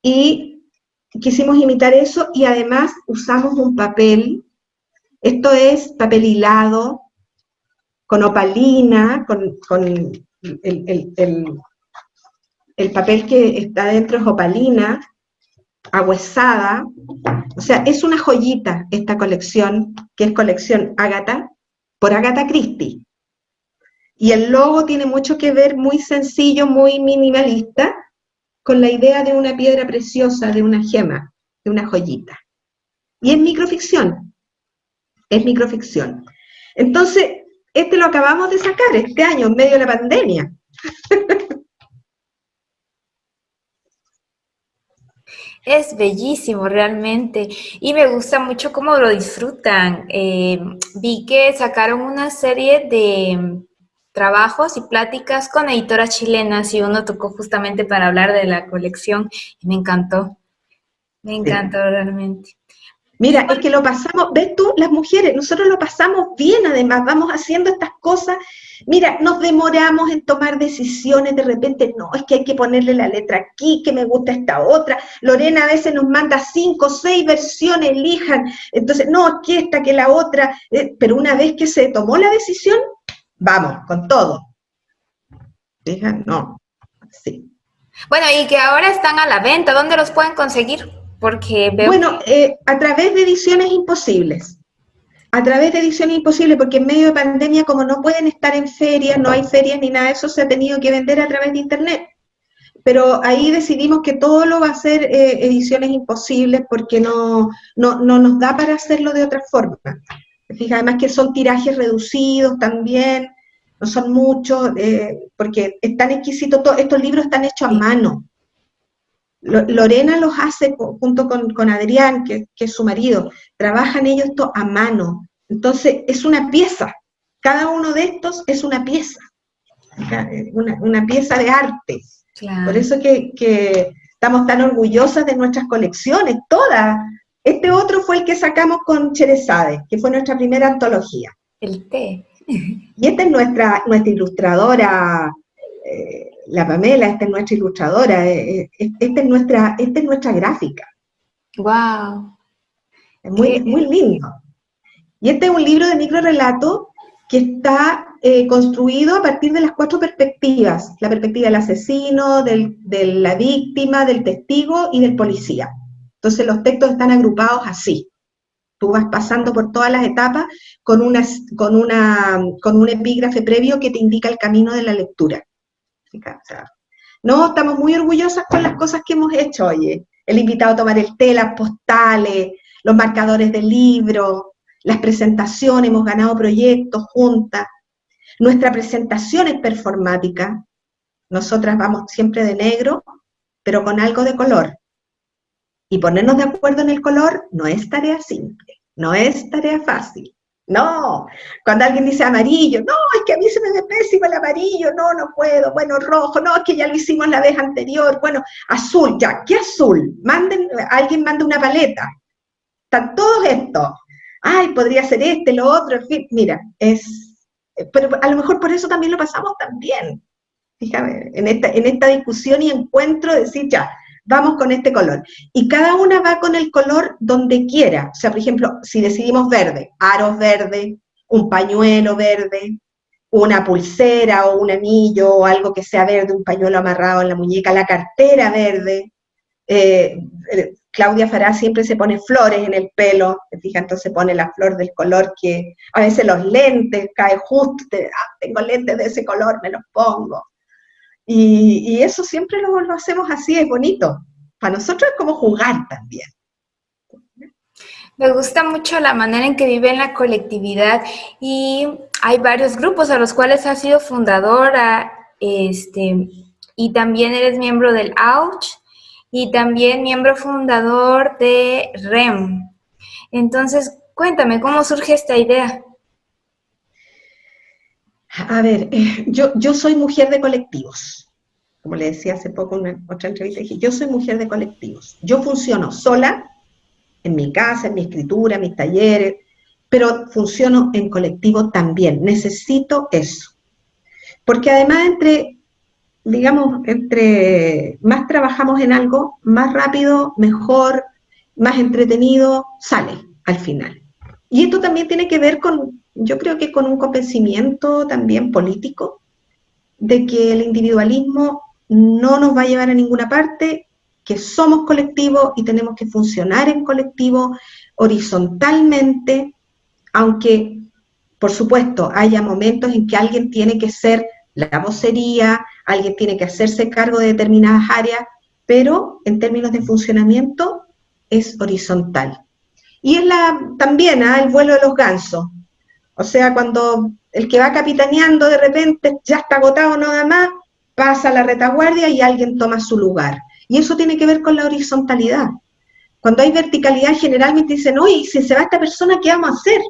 y quisimos imitar eso, y además usamos un papel, esto es papel hilado, con opalina, con el papel que está dentro es opalina, ahuesada, o sea, es una joyita esta colección, que es colección Ágata, por Agatha Christie. Y el logo tiene mucho que ver, muy sencillo, muy minimalista, con la idea de una piedra preciosa, de una gema, de una joyita. Y es microficción, es microficción. Entonces, este lo acabamos de sacar este año, en medio de la pandemia. Es bellísimo realmente y me gusta mucho cómo lo disfrutan. Vi que sacaron una serie de trabajos y pláticas con editoras chilenas y uno tocó justamente para hablar de la colección y me encantó realmente. Mira, es que lo pasamos, ves tú, las mujeres, nosotros lo pasamos bien además, vamos haciendo estas cosas. Mira, nos demoramos en tomar decisiones, de repente, no, es que hay que ponerle la letra aquí, que me gusta esta otra. Lorena a veces nos manda 5 o 6 versiones, elijan. Entonces, no, que esta, que la otra. Pero una vez que se tomó la decisión, vamos, con todo. ¿Fijan? No, sí. Bueno, y que ahora están a la venta, ¿dónde los pueden conseguir? Porque veo Bueno, a través de Ediciones Imposibles. A través de Ediciones Imposibles, porque en medio de pandemia, como no pueden estar en ferias, no hay ferias ni nada de eso, se ha tenido que vender a través de internet. Pero ahí decidimos que todo lo va a ser Ediciones Imposibles porque no nos da para hacerlo de otra forma. Fíjate, además que son tirajes reducidos también, no son muchos, porque es tan exquisito, estos libros están hechos a mano. Lorena los hace junto con Adrián, que es su marido, trabajan ellos esto a mano. Entonces es una pieza, cada uno de estos es una pieza, una pieza de arte. Claro. Por eso que estamos tan orgullosas de nuestras colecciones, todas. Este otro fue el que sacamos con Cherezade, que fue nuestra primera antología. El té. Y esta es nuestra ilustradora, la Pamela, esta es nuestra ilustradora, esta es nuestra gráfica. ¡Wow! Es muy lindo. Y este es un libro de microrelato que está construido a partir de las 4 perspectivas. La perspectiva del asesino, de la víctima, del testigo y del policía. Entonces los textos están agrupados así. Tú vas pasando por todas las etapas con un epígrafe previo que te indica el camino de la lectura. No, estamos muy orgullosas con las cosas que hemos hecho, oye. El invitado a tomar el té, las postales, los marcadores del libro, las presentaciones, hemos ganado proyectos juntas. Nuestra presentación es performática. Nosotras vamos siempre de negro, pero con algo de color. Y ponernos de acuerdo en el color no es tarea simple, no es tarea fácil. No, cuando alguien dice amarillo, no, es que a mí se me ve pésimo el amarillo, no puedo, bueno, rojo, no, es que ya lo hicimos la vez anterior, bueno, azul, ya, ¿qué azul? Alguien manda una paleta, están todos estos, ay, podría ser este, lo otro, en fin, mira, pero a lo mejor por eso también lo pasamos tan bien, fíjame, en esta discusión y encuentro, decir, ya, vamos con este color. Y cada una va con el color donde quiera. O sea, por ejemplo, si decidimos verde, aros verde, un pañuelo verde, una pulsera o un anillo o algo que sea verde, un pañuelo amarrado en la muñeca, la cartera verde. Claudia Fará siempre se pone flores en el pelo, fíjate, entonces pone la flor del color que a veces los lentes cae justo, tengo lentes de ese color, me los pongo. Y eso siempre lo hacemos así, es bonito. Para nosotros es como jugar también. Me gusta mucho la manera en que viven la colectividad y hay varios grupos a los cuales has sido fundadora, y también eres miembro del AUCH y también miembro fundador de REM. Entonces, cuéntame, ¿cómo surge esta idea? A ver, yo soy mujer de colectivos. Como le decía hace poco en otra entrevista, dije, yo soy mujer de colectivos. Yo funciono sola, en mi casa, en mi escritura, en mis talleres, pero funciono en colectivo también. Necesito eso. Porque además entre más trabajamos en algo, más rápido, mejor, más entretenido sale al final. Y esto también tiene que ver yo creo que con un convencimiento también político, de que el individualismo no nos va a llevar a ninguna parte, que somos colectivos y tenemos que funcionar en colectivo horizontalmente, aunque, por supuesto, haya momentos en que alguien tiene que ser la vocería, alguien tiene que hacerse cargo de determinadas áreas, pero en términos de funcionamiento es horizontal. Y es también el vuelo de los gansos. O sea, cuando el que va capitaneando de repente ya está agotado nada más, pasa a la retaguardia y alguien toma su lugar. Y eso tiene que ver con la horizontalidad. Cuando hay verticalidad, generalmente dicen, oye, si se va esta persona, ¿qué vamos a hacer?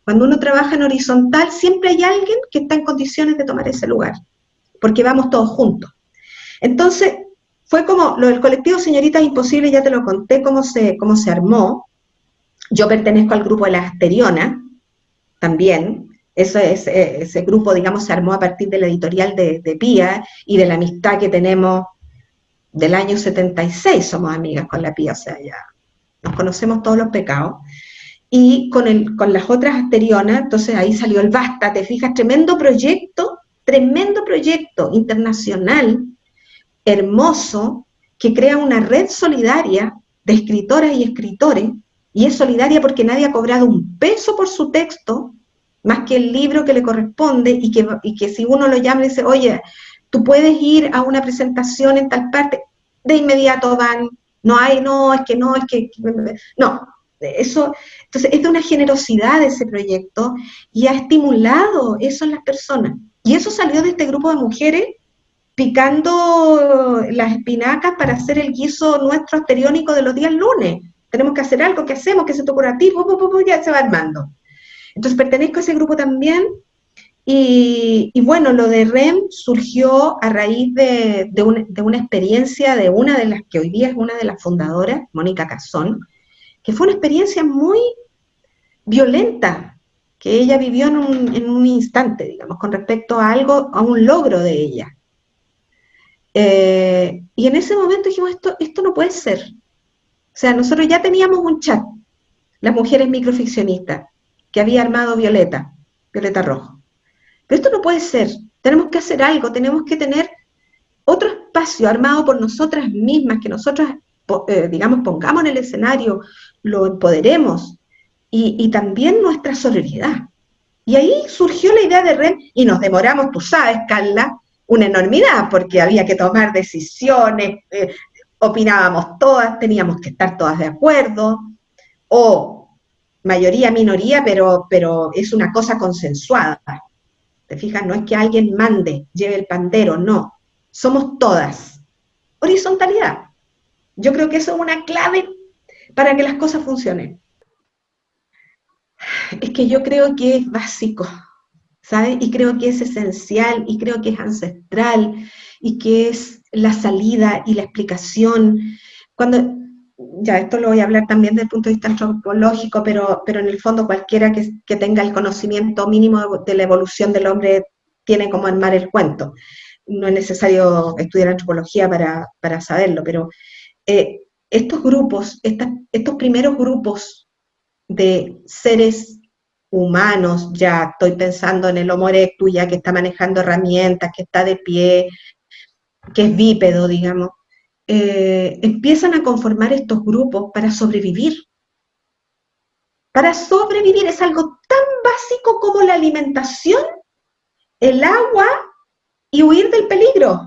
Cuando uno trabaja en horizontal, siempre hay alguien que está en condiciones de tomar ese lugar, porque vamos todos juntos. Entonces, fue como lo del colectivo Señoritas Imposibles, ya te lo conté cómo se armó. Yo pertenezco al grupo de las Asteriona, también. Ese grupo, digamos, se armó a partir de la editorial de Pía y de la amistad que tenemos del año 76, somos amigas con la Pía, o sea, ya nos conocemos todos los pecados. Y con las otras Asterionas, entonces ahí salió el Basta, te fijas, tremendo proyecto internacional, hermoso, que crea una red solidaria de escritoras y escritores y es solidaria porque nadie ha cobrado un peso por su texto, más que el libro que le corresponde, y que si uno lo llama y dice, oye, tú puedes ir a una presentación en tal parte, de inmediato van, no hay, no, es que no, es que, no, eso, entonces es de una generosidad ese proyecto, y ha estimulado eso en las personas, y eso salió de este grupo de mujeres picando las espinacas para hacer el guiso nuestro asteriónico de los días lunes. Tenemos que hacer algo, ¿qué hacemos? ¿Qué se te ocurre a ti? Ya se va armando. Entonces pertenezco a ese grupo también, y bueno, lo de REM surgió a raíz de una experiencia de una de las que hoy día es una de las fundadoras, Mónica Cazón, que fue una experiencia muy violenta que ella vivió en un instante, digamos, con respecto a algo, a un logro de ella. Y en ese momento dijimos, esto no puede ser. O sea, nosotros ya teníamos un chat, las mujeres microficcionistas, que había armado Violeta Rojo. Pero esto no puede ser, tenemos que hacer algo, tenemos que tener otro espacio armado por nosotras mismas, que nosotras, digamos, pongamos en el escenario, lo empoderemos, y también nuestra sororidad. Y ahí surgió la idea de REM, y nos demoramos, tú sabes, Carla, una enormidad, porque había que tomar decisiones, opinábamos todas, teníamos que estar todas de acuerdo, o mayoría, minoría, pero es una cosa consensuada. ¿Te fijas? No es que alguien mande, lleve el pandero, no. Somos todas. Horizontalidad. Yo creo que eso es una clave para que las cosas funcionen. Es que yo creo que es básico, ¿sabes? Y creo que es esencial, y creo que es ancestral, y que es la salida y la explicación. Cuando, ya esto lo voy a hablar también desde el punto de vista antropológico, pero en el fondo cualquiera que tenga el conocimiento mínimo de la evolución del hombre tiene como armar el cuento. No es necesario estudiar antropología para saberlo, pero estos grupos, estos primeros grupos de seres humanos, ya estoy pensando en el Homo erectus, ya que está manejando herramientas, que está de pie, que es bípedo, digamos, empiezan a conformar estos grupos para sobrevivir. Para sobrevivir es algo tan básico como la alimentación, el agua y huir del peligro.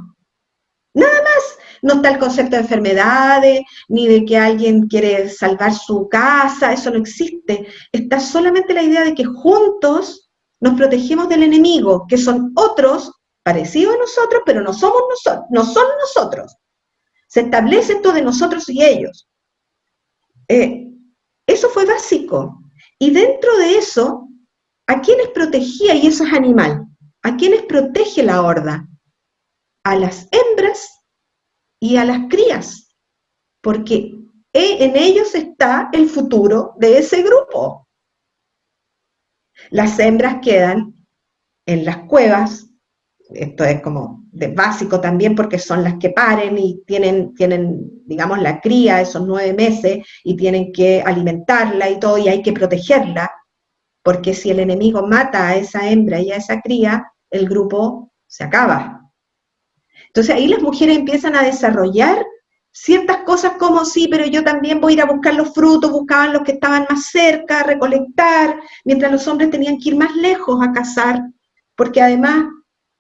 Nada más. No está el concepto de enfermedades, ni de que alguien quiere salvar su casa, eso no existe. Está solamente la idea de que juntos nos protegemos del enemigo, que son otros, parecidos a nosotros, pero no somos nosotros, no son nosotros. Se establece esto de nosotros y ellos. Eso fue básico. Y dentro de eso, ¿a quiénes protegía? Y eso es animal. ¿A quiénes protege la horda? A las hembras y a las crías, porque en ellos está el futuro de ese grupo. Las hembras quedan en las cuevas, esto es como de básico también porque son las que paren y tienen, digamos, la cría esos 9 meses y tienen que alimentarla y todo, y hay que protegerla, porque si el enemigo mata a esa hembra y a esa cría, el grupo se acaba. Entonces ahí las mujeres empiezan a desarrollar ciertas cosas como, sí, pero yo también voy a ir a buscar los frutos, buscaban los que estaban más cerca, a recolectar, mientras los hombres tenían que ir más lejos a cazar, porque además,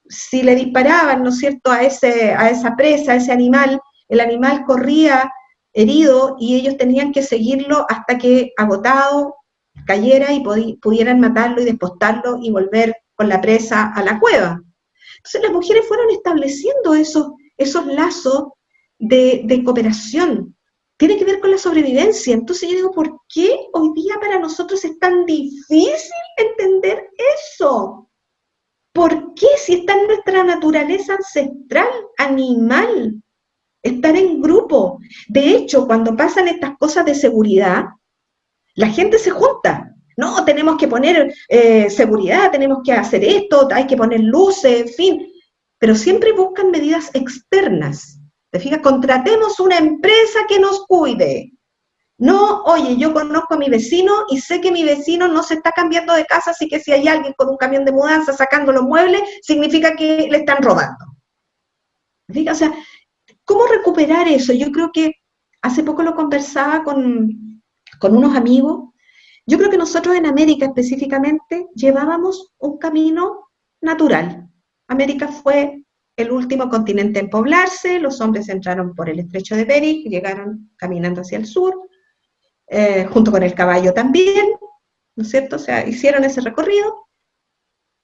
si le disparaban, ¿no es cierto?, a esa presa, a ese animal, el animal corría herido y ellos tenían que seguirlo hasta que agotado cayera y pudieran matarlo y despostarlo y volver con la presa a la cueva. Entonces las mujeres fueron estableciendo esos lazos de cooperación. Tiene que ver con la sobrevivencia. Entonces yo digo, ¿por qué hoy día para nosotros es tan difícil entender eso? ¿Por qué si está en nuestra naturaleza ancestral, animal, estar en grupo? De hecho, cuando pasan estas cosas de seguridad, la gente se junta. No, tenemos que poner seguridad, tenemos que hacer esto, hay que poner luces, en fin. Pero siempre buscan medidas externas. ¿Te fijas? Contratemos una empresa que nos cuide. No, oye, yo conozco a mi vecino y sé que mi vecino no se está cambiando de casa, así que si hay alguien con un camión de mudanza sacando los muebles, significa que le están robando. ¿Te fijas? O sea, ¿cómo recuperar eso? Yo creo que hace poco lo conversaba con con unos amigos. Yo creo que nosotros en América específicamente llevábamos un camino natural. América fue el último continente en poblarse, los hombres entraron por el estrecho de Bering, llegaron caminando hacia el sur, junto con el caballo también, ¿no es cierto? O sea, hicieron ese recorrido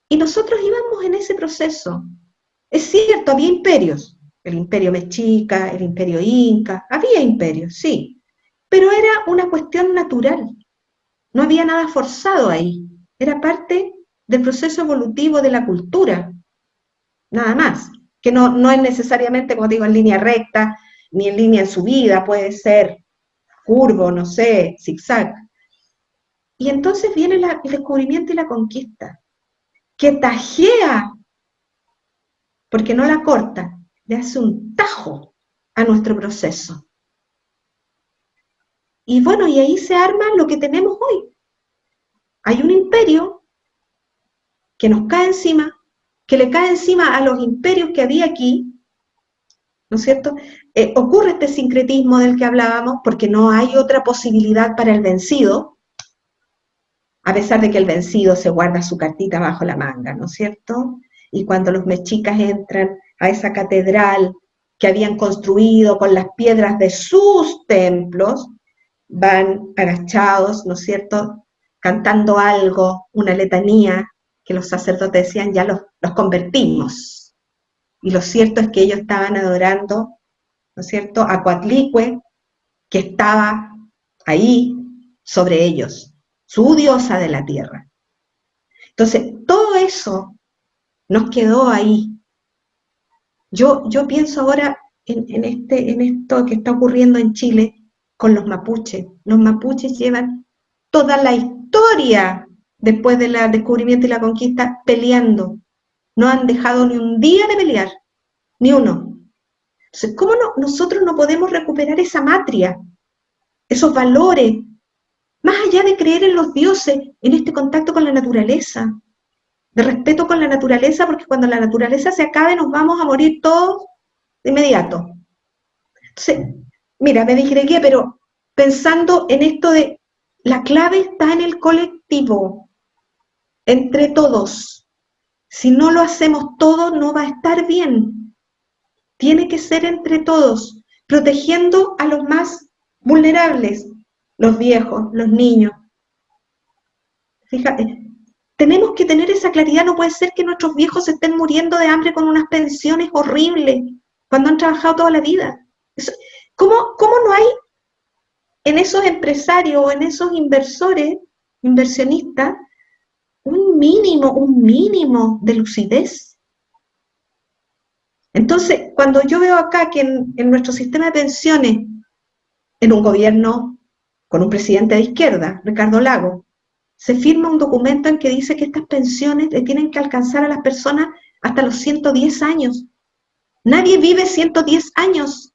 y nosotros íbamos en ese proceso. Es cierto, había imperios, el imperio mexica, el imperio inca, había imperios, sí, pero era una cuestión natural, no había nada forzado ahí, era parte del proceso evolutivo de la cultura, nada más, que no es necesariamente, como digo, en línea recta, ni en línea en subida, puede ser curvo, no sé, zigzag. Y entonces viene el descubrimiento y la conquista, que tajea, porque no la corta, le hace un tajo a nuestro proceso. Y bueno, y ahí se arma lo que tenemos hoy. Hay un imperio que nos cae encima, que le cae encima a los imperios que había aquí, ¿no es cierto? Ocurre este sincretismo del que hablábamos, porque no hay otra posibilidad para el vencido, a pesar de que el vencido se guarda su cartita bajo la manga, ¿no es cierto? Y cuando los mexicas entran a esa catedral que habían construido con las piedras de sus templos, van agachados, ¿no es cierto?, cantando algo, una letanía, que los sacerdotes decían, ya los convertimos. Y lo cierto es que ellos estaban adorando, ¿no es cierto?, a Coatlicue, que estaba ahí sobre ellos, su diosa de la tierra. Entonces, todo eso nos quedó ahí. Yo pienso ahora en esto que está ocurriendo en Chile con los mapuches. Los mapuches llevan toda la historia después del descubrimiento y la conquista peleando. No han dejado ni un día de pelear, ni uno. Entonces, ¿cómo nosotros no podemos recuperar esa matria, esos valores, más allá de creer en los dioses, en este contacto con la naturaleza, de respeto con la naturaleza, porque cuando la naturaleza se acabe nos vamos a morir todos de inmediato? Entonces, mira, me disgregué, pero pensando en esto de la clave está en el colectivo, entre todos. Si no lo hacemos todos, no va a estar bien. Tiene que ser entre todos, protegiendo a los más vulnerables, los viejos, los niños. Fíjate, tenemos que tener esa claridad. No puede ser que nuestros viejos se estén muriendo de hambre con unas pensiones horribles cuando han trabajado toda la vida. ¿Cómo no hay en esos empresarios o en esos inversores, inversionistas, un mínimo de lucidez? Entonces, cuando yo veo acá que en nuestro sistema de pensiones, en un gobierno con un presidente de izquierda, Ricardo Lagos, se firma un documento en que dice que estas pensiones le tienen que alcanzar a las personas hasta los 110 años. Nadie vive 110 años.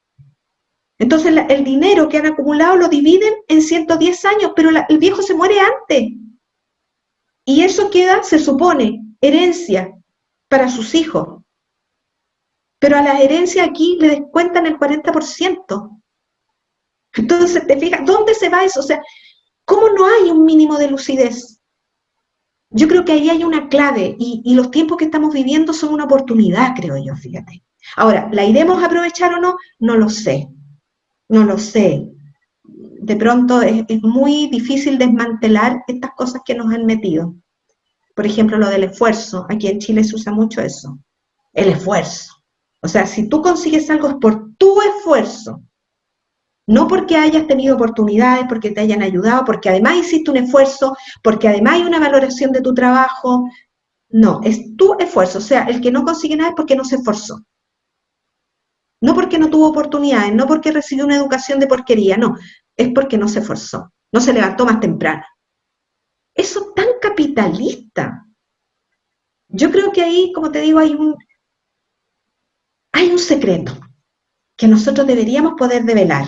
Entonces el dinero que han acumulado lo dividen en 110 años, pero el viejo se muere antes. Y eso queda, se supone, herencia para sus hijos. Pero a las herencias aquí le descuentan el 40%. Entonces, ¿te fijas? ¿Dónde se va eso? O sea, ¿cómo no hay un mínimo de lucidez? Yo creo que ahí hay una clave y los tiempos que estamos viviendo son una oportunidad, creo yo, fíjate. Ahora, ¿la iremos a aprovechar o no? No lo sé. No lo sé. De pronto es muy difícil desmantelar estas cosas que nos han metido. Por ejemplo, lo del esfuerzo. Aquí en Chile se usa mucho eso. El esfuerzo. O sea, si tú consigues algo es por tu esfuerzo. No porque hayas tenido oportunidades, porque te hayan ayudado, porque además hiciste un esfuerzo, porque además hay una valoración de tu trabajo. No, es tu esfuerzo. O sea, el que no consigue nada es porque no se esforzó. No porque no tuvo oportunidades, no porque recibió una educación de porquería, no. Es porque no se esforzó, no se levantó más temprano. Eso es tan capitalista. Yo creo que ahí, como te digo, hay un secreto que nosotros deberíamos poder develar.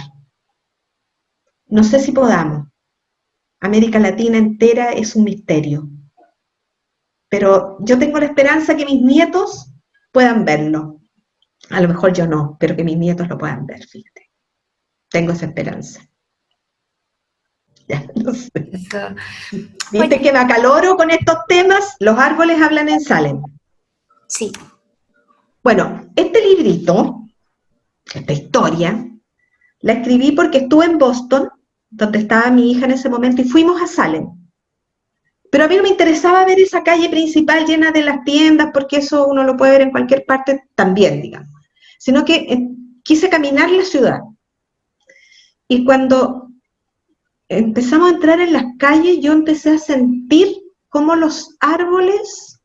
No sé si podamos. América Latina entera es un misterio. Pero yo tengo la esperanza que mis nietos puedan verlo. A lo mejor yo no, pero que mis nietos lo puedan ver, fíjate. Tengo esa esperanza. Ya, no sé. Eso. ¿Viste que me acaloro con estos temas? Los árboles hablan en Salem. Sí. Bueno, este librito, esta historia, la escribí porque estuve en Boston, donde estaba mi hija en ese momento, y fuimos a Salem. Pero a mí no me interesaba ver esa calle principal llena de las tiendas, porque eso uno lo puede ver en cualquier parte también, digamos. Sino que quise caminar la ciudad. Y cuando empezamos a entrar en las calles, yo empecé a sentir cómo los árboles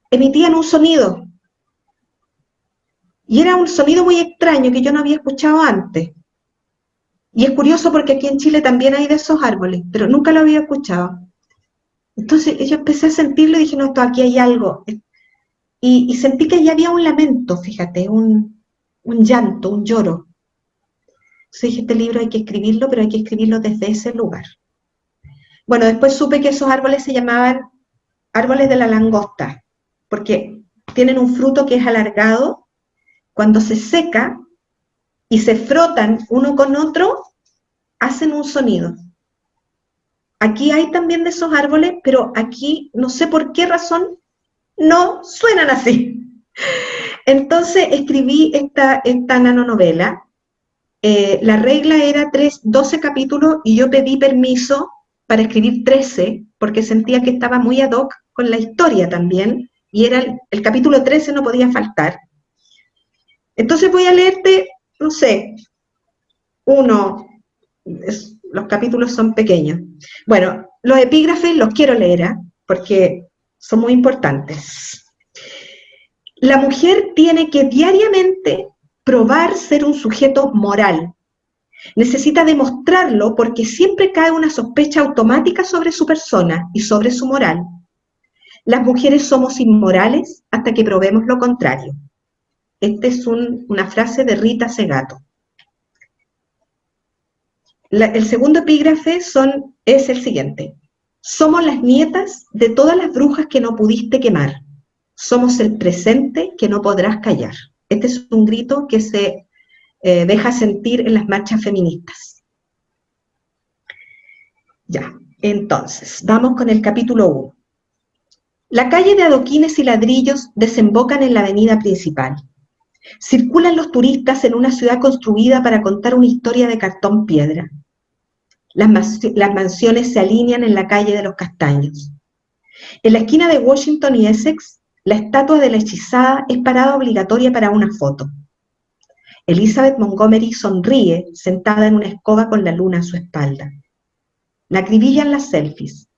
emitían un sonido. Y era un sonido muy extraño que yo no había escuchado antes. Y es curioso porque aquí en Chile también hay de esos árboles, pero nunca lo había escuchado. Entonces yo empecé a sentirlo y dije, no, esto aquí hay algo. Y sentí que allí había un lamento, fíjate, un llanto, un lloro. Entonces dije, este libro hay que escribirlo, pero hay que escribirlo desde ese lugar. Bueno, después supe que esos árboles se llamaban árboles de la langosta, porque tienen un fruto que es alargado. Cuando se seca y se frotan uno con otro, hacen un sonido. Aquí hay también de esos árboles, pero aquí no sé por qué razón no suenan así. Entonces escribí esta nanonovela. La regla era 12 capítulos y yo pedí permiso para escribir 13 porque sentía que estaba muy ad hoc con la historia también, y era el capítulo 13 no podía faltar. Entonces voy a leerte, no sé, los capítulos son pequeños. Bueno, los epígrafes los quiero leer, porque son muy importantes. La mujer tiene que diariamente probar ser un sujeto moral. Necesita demostrarlo porque siempre cae una sospecha automática sobre su persona y sobre su moral. Las mujeres somos inmorales hasta que probemos lo contrario. Esta es una frase de Rita Segato. El segundo epígrafe es el siguiente. Somos las nietas de todas las brujas que no pudiste quemar. Somos el presente que no podrás callar. Este es un grito que se deja sentir en las marchas feministas. Ya, entonces, vamos con el capítulo 1. La calle de adoquines y ladrillos desembocan en la avenida principal. Circulan los turistas en una ciudad construida para contar una historia de cartón piedra. Las mansiones se alinean en la calle de los castaños. En la esquina de Washington y Essex, la estatua de la hechizada es parada obligatoria para una foto. Elizabeth Montgomery sonríe sentada en una escoba con la luna a su espalda. La acribillan las selfies.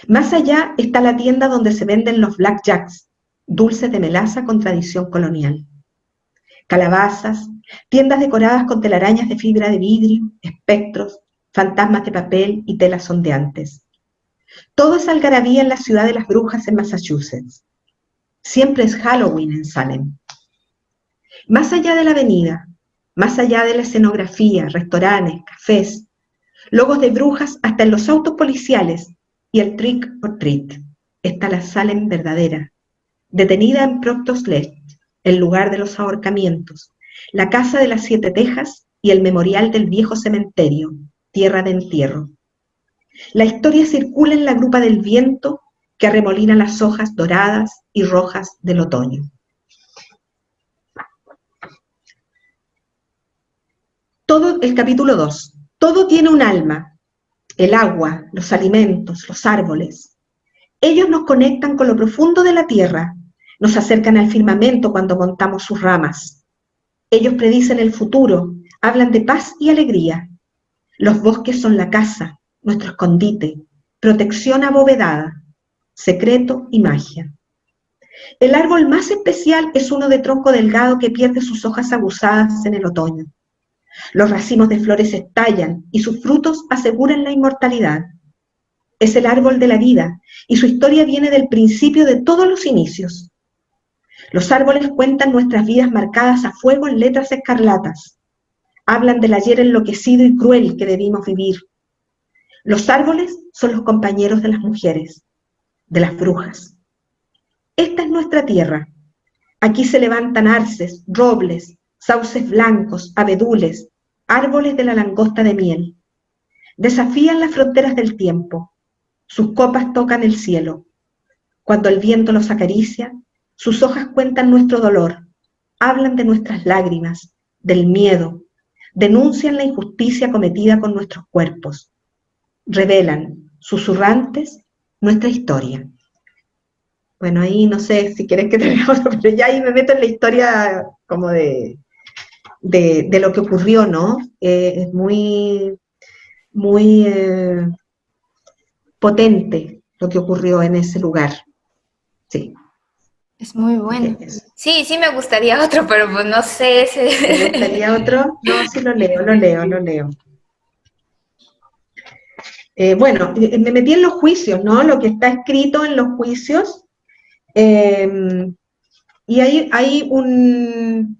Más allá está la tienda donde se venden los blackjacks, dulces de melaza con tradición colonial. Calabazas, tiendas decoradas con telarañas de fibra de vidrio, espectros, fantasmas de papel y telas ondeantes. Todo es algarabía en la ciudad de las brujas en Massachusetts. Siempre es Halloween en Salem. Más allá de la avenida, más allá de la escenografía, restaurantes, cafés, logos de brujas hasta en los autos policiales y el trick or treat, está la Salem verdadera, detenida en Proctor's Lake, el lugar de los ahorcamientos, la casa de las 7 tejas y el memorial del viejo cementerio, tierra de entierro. La historia circula en la grupa del viento que arremolina las hojas doradas y rojas del otoño. Todo el capítulo 2. Todo tiene un alma. El agua, los alimentos, los árboles. Ellos nos conectan con lo profundo de la tierra. Nos acercan al firmamento cuando contamos sus ramas. Ellos predicen el futuro, hablan de paz y alegría. Los bosques son la casa, nuestro escondite, protección abovedada, secreto y magia. El árbol más especial es uno de tronco delgado que pierde sus hojas abusadas en el otoño. Los racimos de flores estallan y sus frutos aseguran la inmortalidad. Es el árbol de la vida y su historia viene del principio de todos los inicios. Los árboles cuentan nuestras vidas marcadas a fuego en letras escarlatas. Hablan del ayer enloquecido y cruel que debimos vivir. Los árboles son los compañeros de las mujeres, de las brujas. Esta es nuestra tierra. Aquí se levantan arces, robles, sauces blancos, abedules, árboles de la langosta de miel. desafían las fronteras del tiempo, sus copas tocan el cielo. Cuando el viento los acaricia, sus hojas cuentan nuestro dolor, hablan de nuestras lágrimas, del miedo, denuncian la injusticia cometida con nuestros cuerpos, revelan, susurrantes, nuestra historia. Bueno, ahí no sé si querés que te lea otro, pero ya ahí me meto en la historia como de lo que ocurrió, ¿no? Es muy potente lo que ocurrió en ese lugar. Sí. Es muy bueno. Sí, sí me gustaría otro, pero pues no sé. ¿Te gustaría otro? No, sí lo leo. Bueno, me metí en los juicios, ¿no? Lo que está escrito en los juicios. Y hay un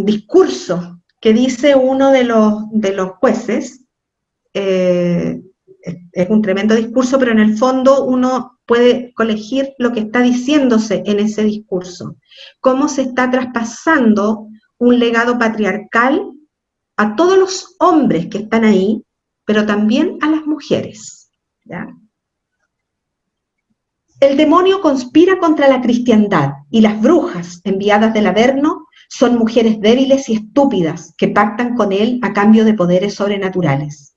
discurso que dice uno de los jueces. Es un tremendo discurso, pero en el fondo uno puede colegir lo que está diciéndose en ese discurso, cómo se está traspasando un legado patriarcal a todos los hombres que están ahí, pero también a las mujeres, ¿ya? El demonio conspira contra la cristiandad y las brujas enviadas del Averno son mujeres débiles y estúpidas que pactan con él a cambio de poderes sobrenaturales.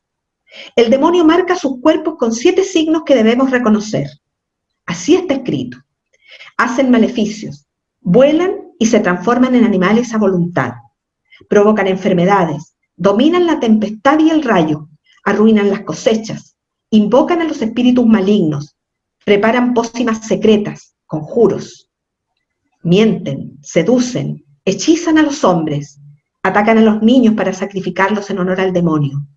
El demonio marca sus cuerpos con 7 signos que debemos reconocer. Así está escrito. Hacen maleficios, vuelan y se transforman en animales a voluntad. Provocan enfermedades, dominan la tempestad y el rayo, arruinan las cosechas, invocan a los espíritus malignos, preparan pócimas secretas, conjuros. Mienten, seducen, hechizan a los hombres, atacan a los niños para sacrificarlos en honor al demonio.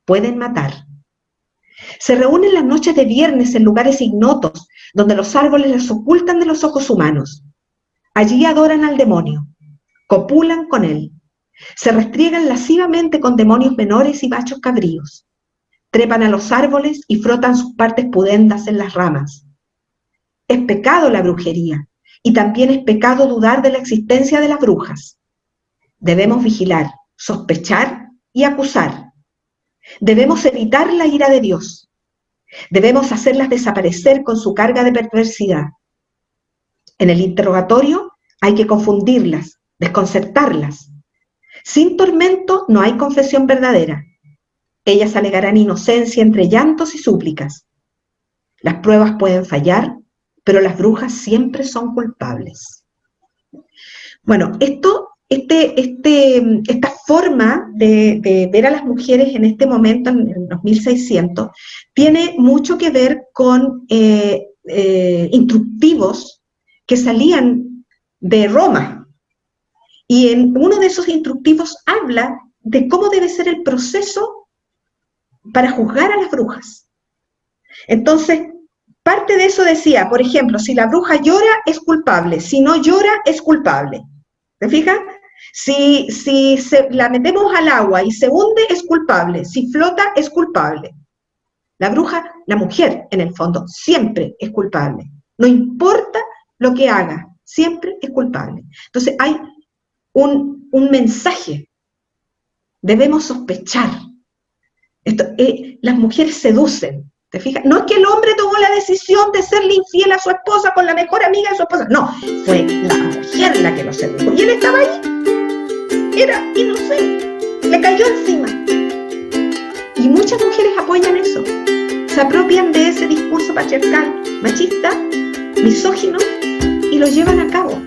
Pueden matar. Se reúnen las noches de viernes en lugares ignotos, donde los árboles les ocultan de los ojos humanos. Allí adoran al demonio, copulan con él, se restriegan lascivamente con demonios menores y machos cabríos, trepan a los árboles y frotan sus partes pudendas en las ramas. Es pecado la brujería, y también es pecado dudar de la existencia de las brujas. Debemos vigilar, sospechar y acusar. Debemos evitar la ira de Dios. Debemos hacerlas desaparecer con su carga de perversidad. En el interrogatorio hay que confundirlas, desconcertarlas. Sin tormento no hay confesión verdadera. Ellas alegarán inocencia entre llantos y súplicas. Las pruebas pueden fallar, pero las brujas siempre son culpables. Bueno, esta forma de ver a las mujeres en este momento, en los 1600, tiene mucho que ver con instructivos que salían de Roma. Y en uno de esos instructivos habla de cómo debe ser el proceso para juzgar a las brujas. Entonces, parte de eso decía, por ejemplo, si la bruja llora, es culpable. Si no llora, es culpable. ¿Te fijas? Si la metemos al agua y se hunde, es culpable. Si flota, es culpable. La bruja, la mujer, en el fondo, siempre es culpable. No importa lo que haga, siempre es culpable. Entonces hay un mensaje. Debemos sospechar. Las mujeres seducen. ¿Te fijas? No es que el hombre tomó la decisión de serle infiel a su esposa con la mejor amiga de su esposa. No, fue la mujer la que lo sedujo. Y él estaba ahí. Era inocente. Le cayó encima. Y muchas mujeres apoyan eso. Se apropian de ese discurso patriarcal, machista, misógino, y lo llevan a cabo.